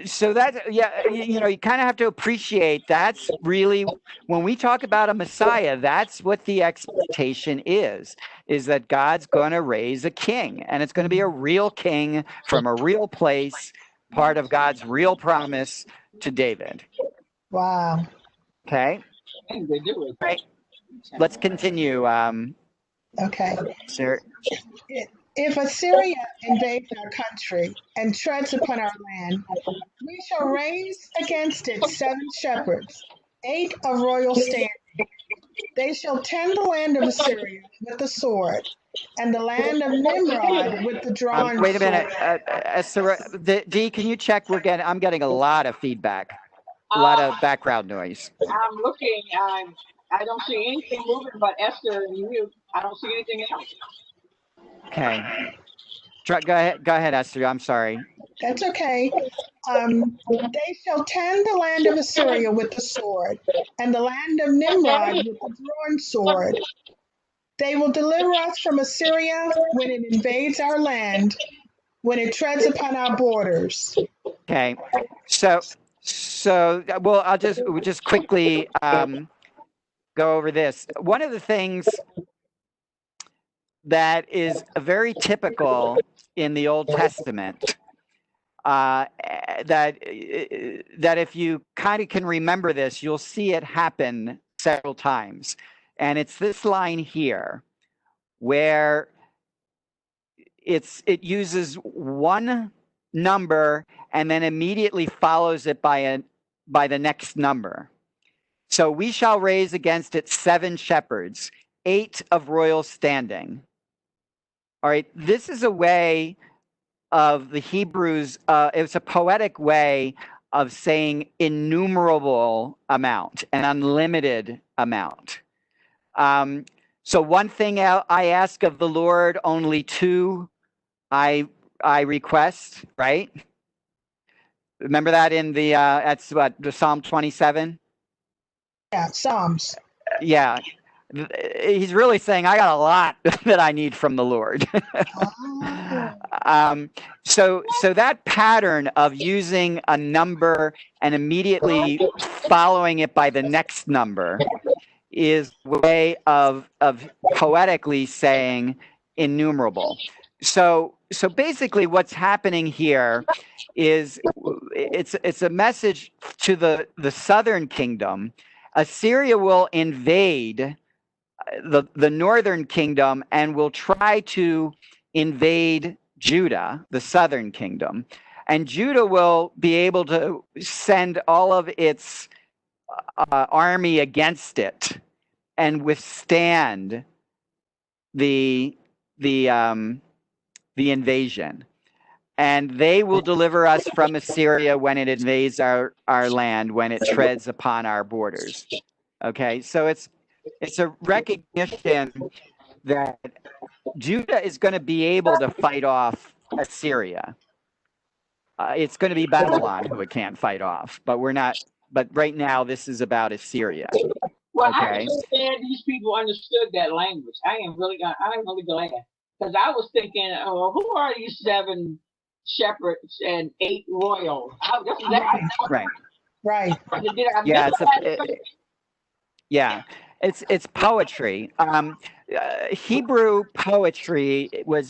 So that, yeah, you kind of have to appreciate that's really, when we talk about a Messiah, that's what the expectation is that God's going to raise a king, and it's going to be a real king from a real place, part of God's real promise to David. Wow. Okay. Right. Let's continue. Okay. Sir. If Assyria invades our country and treads upon our land, we shall raise against it 7 shepherds, 8 of royal standing, They shall tend the land of Assyria with the sword, and the land of Nimrod with the drawn Wait a minute, sword. Dee, can you check? I'm getting a lot of feedback, a lot of background noise. I'm looking. I don't see anything moving but Esther and you. I don't see anything else. Okay. Go ahead, Esther. I'm sorry. That's okay. They shall tend the land of Assyria with the sword, and the land of Nimrod with the drawn sword. They will deliver us from Assyria when it invades our land, when it treads upon our borders. Okay. So well, we'll just quickly go over this. One of the things that is very typical in the Old Testament, that if you kind of can remember this, you'll see it happen several times. And it's this line here where it uses one number and then immediately follows it by the next number. So we shall raise against it 7 shepherds, 8 of royal standing. All right, this is a way of the Hebrews, it's a poetic way of saying innumerable amount, an unlimited amount. So one thing I ask of the Lord, only 2 I request, right? Remember that in that's what, the Psalm 27? Yeah, Psalms. Yeah. He's really saying, I got a lot that I need from the Lord. So that pattern of using a number and immediately following it by the next number is a way of poetically saying innumerable. So basically what's happening here is it's a message to the southern kingdom. Assyria will invade the northern kingdom and will try to invade Judah, the southern kingdom. And Judah will be able to send all of its army against it and withstand the invasion. And they will deliver us from Assyria when it invades our land, when it treads upon our borders. Okay, so it's a recognition that Judah is going to be able to fight off Assyria. It's going to be Babylon who it can't fight off, but we're not. But right now, this is about Assyria. Well, okay. I understand these people understood that language. I'm really glad because I was thinking, oh, who are these 7 shepherds and 8 royals? Right. Yeah, it's poetry. Hebrew poetry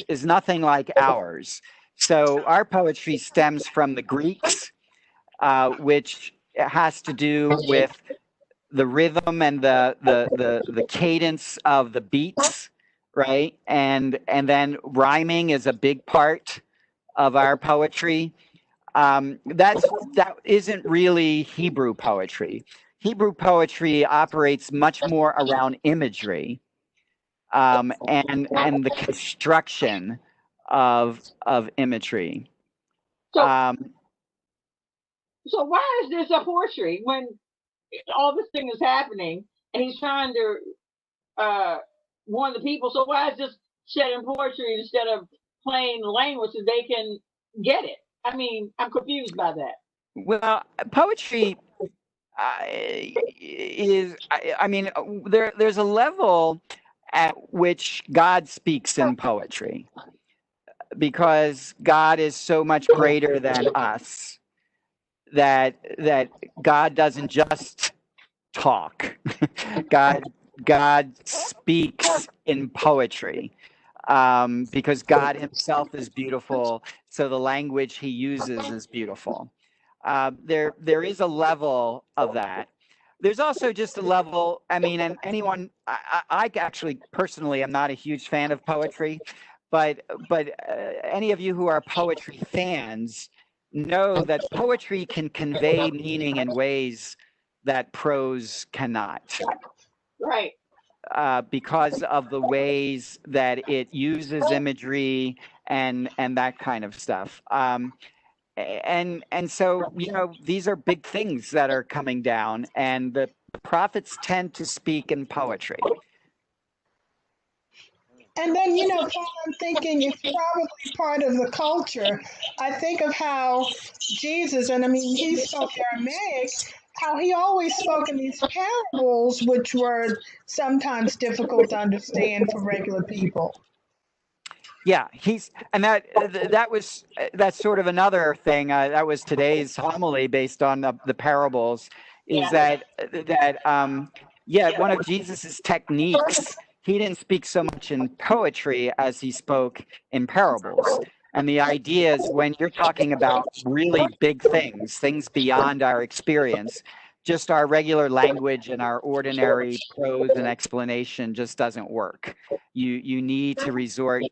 is nothing like ours. So our poetry stems from the Greeks, which has to do with the rhythm and the cadence of the beats, right? And then rhyming is a big part of our poetry. That isn't really Hebrew poetry. Hebrew poetry operates much more around imagery and the construction of imagery. So why is this a poetry when all this thing is happening and he's trying to warn the people? So why is this set in poetry instead of plain language so they can get it? I mean, I'm confused by that. Well, poetry there's a level at which God speaks in poetry because God is so much greater than us that God doesn't just talk. God speaks in poetry because God himself is beautiful, so the language he uses is beautiful. There is a level of that. There's also just a level, and anyone, I actually personally am not a huge fan of poetry, but any of you who are poetry fans know that poetry can convey meaning in ways that prose cannot. Right. Because of the ways that it uses imagery and that kind of stuff. And so, you know, these are big things that are coming down, and the prophets tend to speak in poetry. And then, you know, Paul, I'm thinking it's probably part of the culture. I think of how Jesus, and I mean, he spoke Aramaic, how he always spoke in these parables, which were sometimes difficult to understand for regular people. Yeah, that's sort of another thing. That was today's homily based on the parables. Is that one of Jesus's techniques? He didn't speak so much in poetry as he spoke in parables. And the idea is, when you're talking about really big things beyond our experience, just our regular language and our ordinary prose and explanation just doesn't work. You need to resort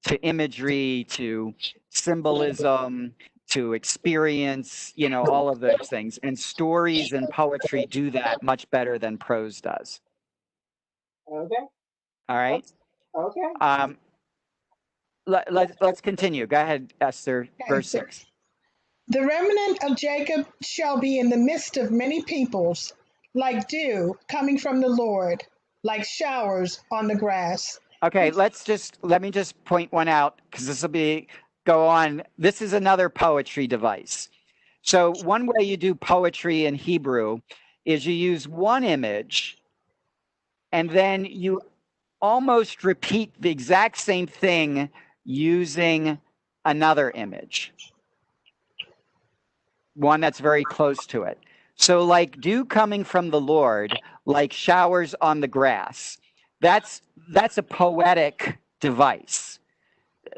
to imagery, to symbolism, to experience, you know, all of those things. And stories and poetry do that much better than prose does. Okay. All right. Okay. Let's continue. Go ahead, Esther, verse 6. The remnant of Jacob shall be in the midst of many peoples, like dew coming from the Lord, like showers on the grass. Okay, let me just point one out, because this will go on. This is another poetry device. So one way you do poetry in Hebrew is you use one image, and then you almost repeat the exact same thing using another image, one that's very close to it. So like dew coming from the Lord, like showers on the grass. That's a poetic device.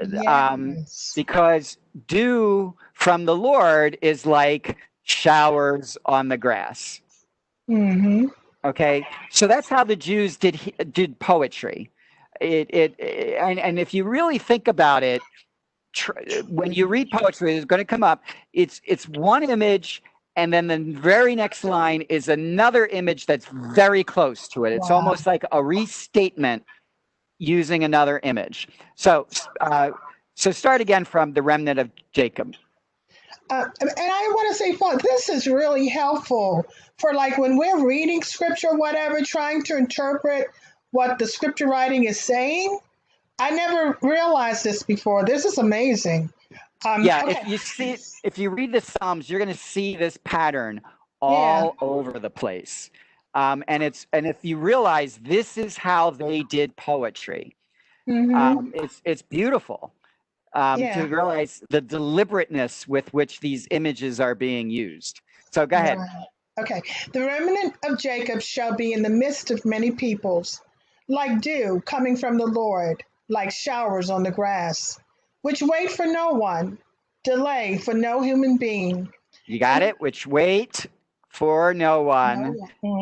Yes. Because dew from the Lord is like showers on the grass. Mm-hmm. Okay, so that's how the Jews did poetry. And if you really think about it, when you read poetry, it's going to come up. It's one image, and then the very next line is another image that's very close to it. It's almost like a restatement using another image. So start again from the remnant of Jacob. And I want to say, Paul, this is really helpful for like when we're reading scripture or whatever, trying to interpret what the scripture writing is saying. I never realized this before. This is amazing. Okay. If you read the Psalms, you're going to see this pattern all over the place. And if you realize this is how they did poetry, it's beautiful. To realize the deliberateness with which these images are being used. So go ahead. Okay. The remnant of Jacob shall be in the midst of many peoples, like dew coming from the Lord, like showers on the grass, which wait for no one, delay for no human being. You got it? Which wait for no one,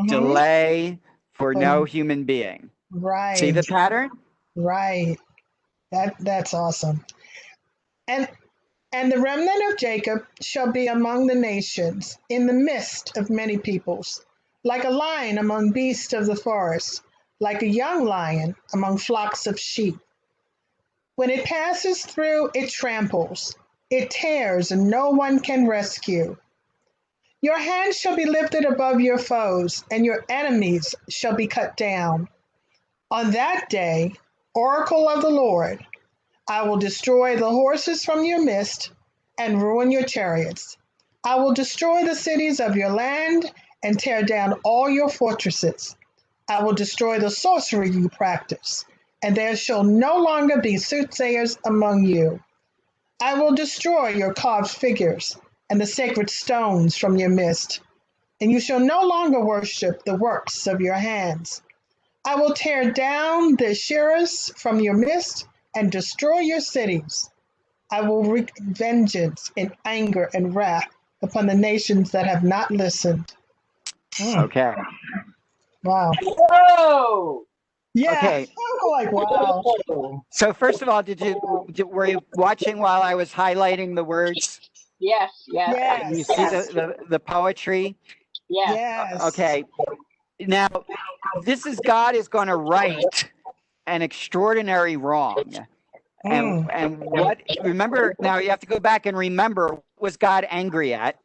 delay for no human being. Right. See the pattern? Right. That's awesome. And the remnant of Jacob shall be among the nations, in the midst of many peoples, like a lion among beasts of the forest, like a young lion among flocks of sheep. When it passes through, it tramples, it tears, and no one can rescue. Your hand shall be lifted above your foes, and your enemies shall be cut down. On that day, oracle of the Lord, I will destroy the horses from your midst and ruin your chariots. I will destroy the cities of your land and tear down all your fortresses. I will destroy the sorcery you practice, and there shall no longer be soothsayers among you. I will destroy your carved figures and the sacred stones from your midst, and you shall no longer worship the works of your hands. I will tear down the Asherahs from your midst and destroy your cities. I will wreak vengeance in anger and wrath upon the nations that have not listened. Okay. Wow. Whoa. Yeah. Okay. I'm like, wow. So first of all, were you watching while I was highlighting the words? Yes. You see the poetry? Yes. Yes. Okay. Now, this is God is going to right an extraordinary wrong. And what, remember, now you have to go back and remember, what was God angry at?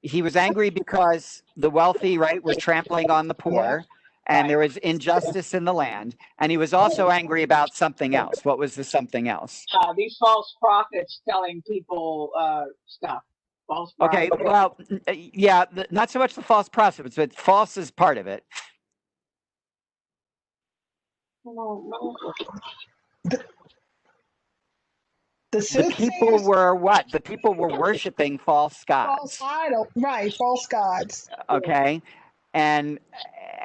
He was angry because the wealthy, right, were trampling on the poor, and there was injustice in the land. And he was also angry about something else. What was the something else? These false prophets telling people stuff. False prophets. Okay, well, yeah, not so much the false prophets, but false is part of it. The people were what? The people were worshiping false gods. False idol, right? False gods. Okay, and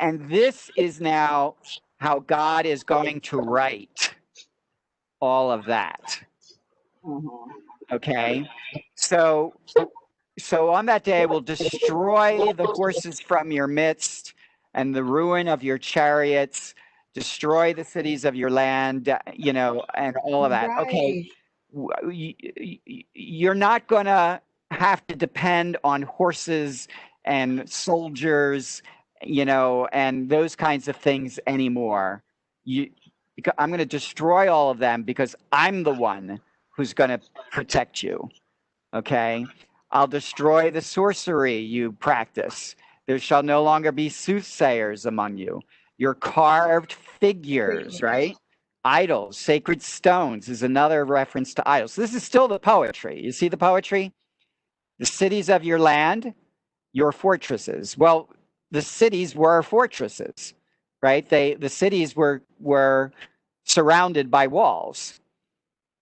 this is now how God is going to right all of that. Okay, so on that day I will destroy the horses from your midst and the ruin of your chariots, destroy the cities of your land, you know, and all of that. Okay, you're not going to have to depend on horses and soldiers, you know, and those kinds of things anymore. I'm going to destroy all of them because I'm the one who's going to protect you. Okay, I'll destroy the sorcery you practice. There shall no longer be soothsayers among you. Your carved figures, right? Idols, sacred stones is another reference to idols. So this is still the poetry. You see the poetry? The cities of your land, your fortresses. Well, the cities were fortresses, right? The cities were surrounded by walls.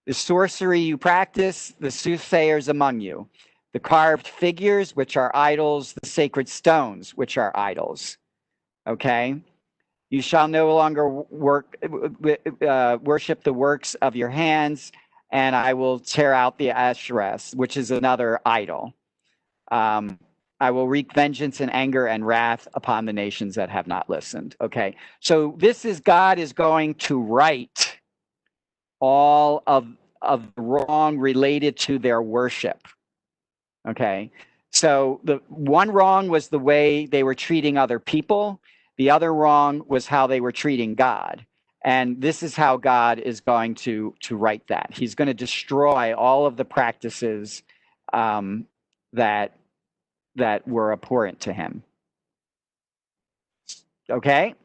The sorcery you practice, the soothsayers among you. The carved figures, which are idols, the sacred stones, which are idols. Okay? You shall no longer worship the works of your hands, and I will tear out the Asherahs, which is another idol. I will wreak vengeance and anger and wrath upon the nations that have not listened. Okay, so this is God is going to right all of the wrong related to their worship. Okay, so the one wrong was the way they were treating other people. The other wrong was how they were treating God. And this is how God is going to right that. He's going to destroy all of the practices that were abhorrent to him. Okay?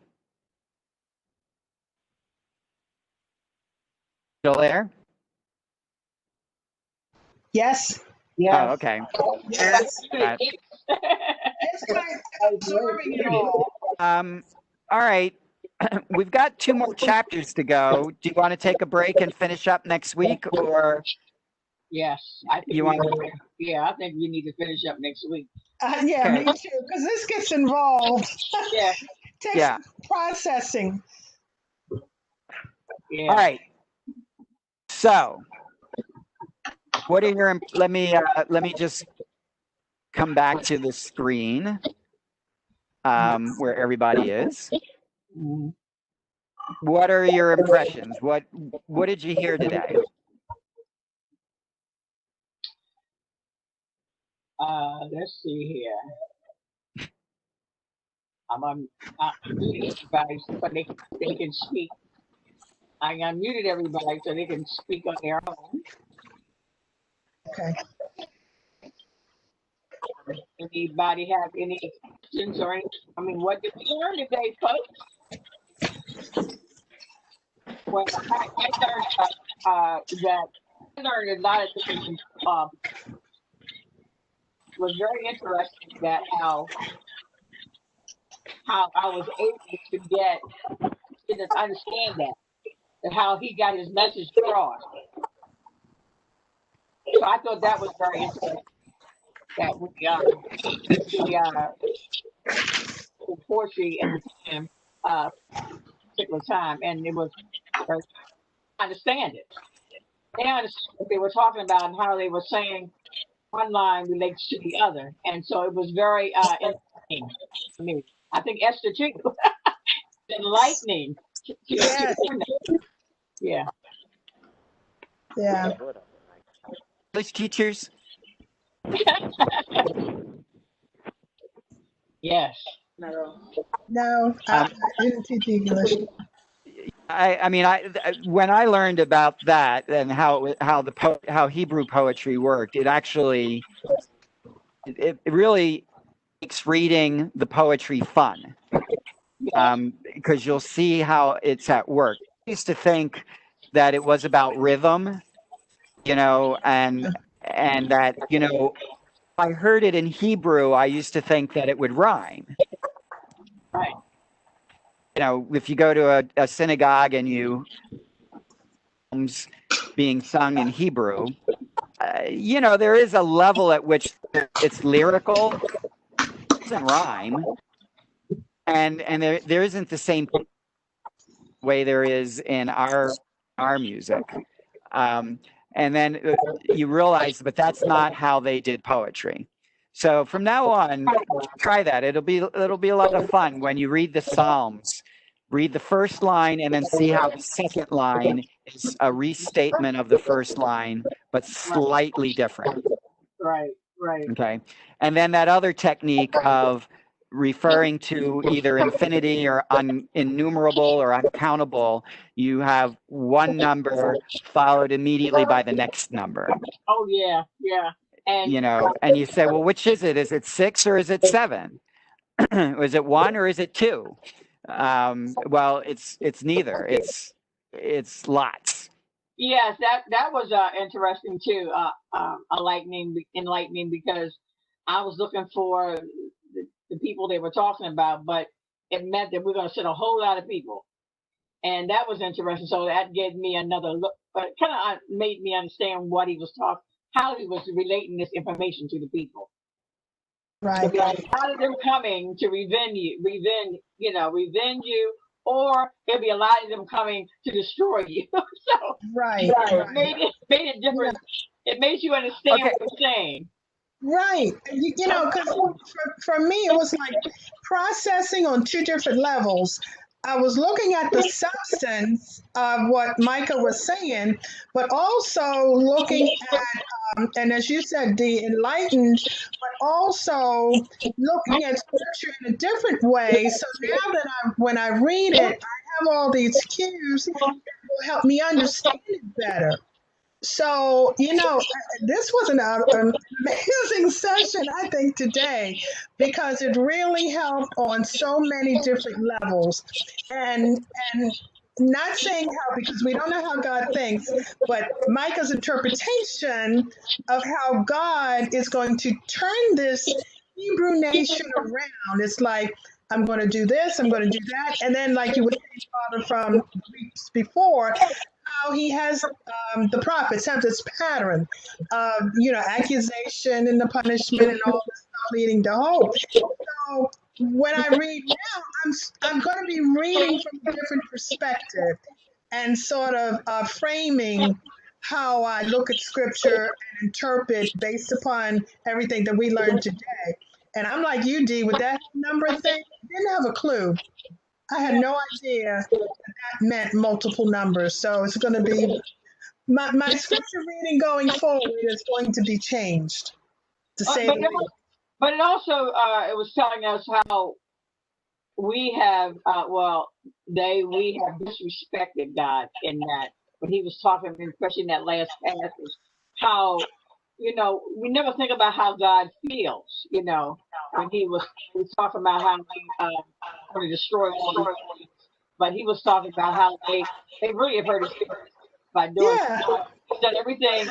Still there? Yes. Oh, okay. Yes. It's kind of absorbing it all. All right. We've got 2 more chapters to go. Do you want to take a break and finish up next week, or? Yes, I think you want? I think we need to finish up next week. Yeah, okay. Me too. Because this gets involved. Yeah. Takes processing. Yeah. All right. So, what are your? Let me just come back to the screen where everybody is. What are your impressions? What did you hear today? Let's see here. I'm on muted everybody so they can speak. I unmuted everybody so they can speak on their own. Okay. Anybody have any questions or anything? I mean, what did we learn today, folks? Well, I learned that I learned a lot of different was very interesting that how I was able to understand that and how he got his message across. So I thought that was very interesting. That we the poetry at the time, particular time, and it was understand it. They understood what they were talking about and how they were saying one line relates to the other, and so it was very enlightening to me. I think Esther too. Enlightening. Yes. Yeah. Yeah. English teachers. Yes. No, I didn't teach English. I mean, when I learned about that and how Hebrew poetry worked, it actually it really makes reading the poetry fun, because you'll see how it's at work. I used to think that it was about rhythm, and that, if I heard it in Hebrew, I used to think that it would rhyme. Right. If you go to a synagogue and being sung in Hebrew, there is a level at which it's lyrical, it doesn't rhyme, and there isn't the same way there is in our music. And then you realize, but that's not how they did poetry. So from now on, try that. It'll be a lot of fun when you read the Psalms. Read the first line and then see how the second line is a restatement of the first line, but slightly different. Right. Okay. And then that other technique of referring to either infinity or innumerable or uncountable, you have one number followed immediately by the next number. Oh, yeah. And and you say, well, which is it? Is it 6 or is it 7? Is it 1 or is it 2? Well, it's neither. It's lots. Yes, that was interesting too. Enlightening, because I was looking for the people they were talking about, but it meant that we're going to send a whole lot of people, and that was interesting. So that gave me another look, but kind of made me understand what he was how he was relating this information to the people. Right. A lot of them coming to revenge you, or there'll be a lot of them coming to destroy you. So right. Made it different. Yeah. It made you understand what you're saying. Right. Because for me, it was like processing on two different levels. I was looking at the substance of what Micah was saying, but also looking at, and as you said, the enlightened, but also looking at scripture in a different way. So now that when I read it, I have all these cues that will help me understand it better. So, this was an amazing session, I think, today, because it really helped on so many different levels. And not saying how, because we don't know how God thinks, but Micah's interpretation of how God is going to turn this Hebrew nation around. It's like, I'm going to do this, I'm going to do that. And then, like you were saying, Father, from weeks before, how he has the prophets have this pattern of accusation and the punishment and all this stuff leading to hope. So when I read now, I'm going to be reading from a different perspective and sort of framing how I look at scripture and interpret based upon everything that we learned today. And I'm like you, Dee, with that number thing, didn't have a clue. I had no idea that meant multiple numbers. So it's going to be my scripture reading going forward is going to be changed. To say the least. But it also it was telling us how we have we have disrespected God in that when he was talking, especially in that last passage, how we never think about how God feels. When he was talking about how he going to destroy all these things, but he was talking about how they really have hurt his feelings by doing he's done everything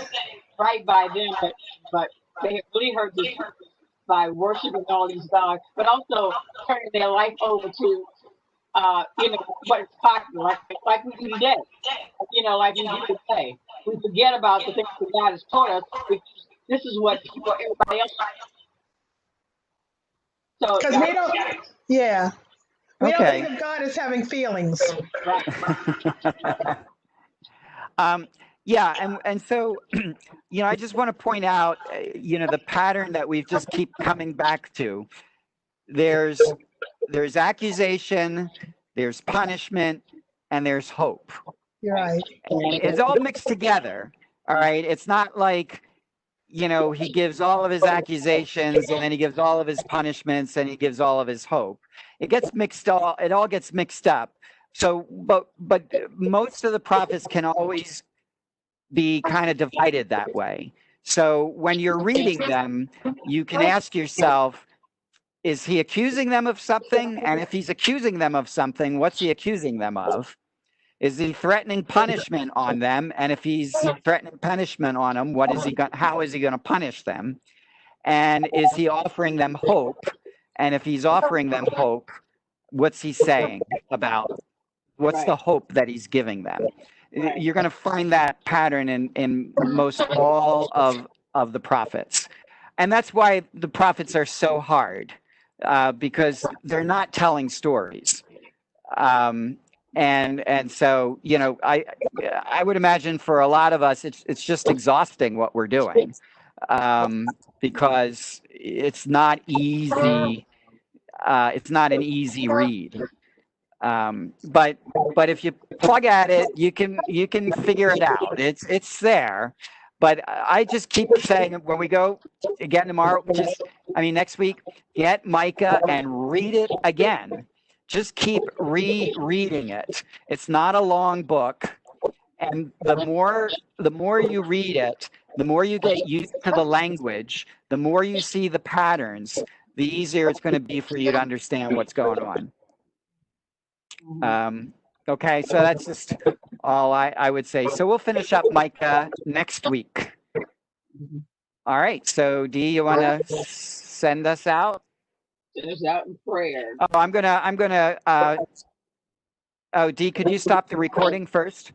right by them, but they have really hurt his feelings by worshiping all these gods, but also turning their life over to what's popular, like we do today. Like we do today. We forget about the things that God has taught us. This is what everybody else. So because we don't, we don't think of God as having feelings. And so, I just want to point out, the pattern that we've just keep coming back to. There's accusation, there's punishment, and there's hope. You're right. And it's all mixed together. All right. It's not like, he gives all of his accusations, and then he gives all of his punishments, and he gives all of his hope. It all gets mixed up. So, but most of the prophets can always be kind of divided that way. So when you're reading them, you can ask yourself, is he accusing them of something? And if he's accusing them of something, what's he accusing them of? Is he threatening punishment on them? And if he's threatening punishment on them, how is he going to punish them? And is he offering them hope? And if he's offering them hope, what's he saying about what's the hope that he's giving them? You're going to find that pattern in most all of the prophets. And that's why the prophets are so hard, because they're not telling stories. And so, I would imagine for a lot of us, it's just exhausting what we're doing, because it's not easy. It's not an easy read. But if you plug at it, you can figure it out. It's there. But I just keep saying, when we go again tomorrow, next week, get Micah and read it again. Just keep rereading it. It's not a long book, and the more you read it, the more you get used to the language, the more you see the patterns, the easier it's going to be for you to understand what's going on. Okay, so that's just all I would say. So we'll finish up Micah next week. All right, so Dee, you want to send us out? Send us out in prayer. Oh, I'm gonna. Oh, Dee, could you stop the recording first?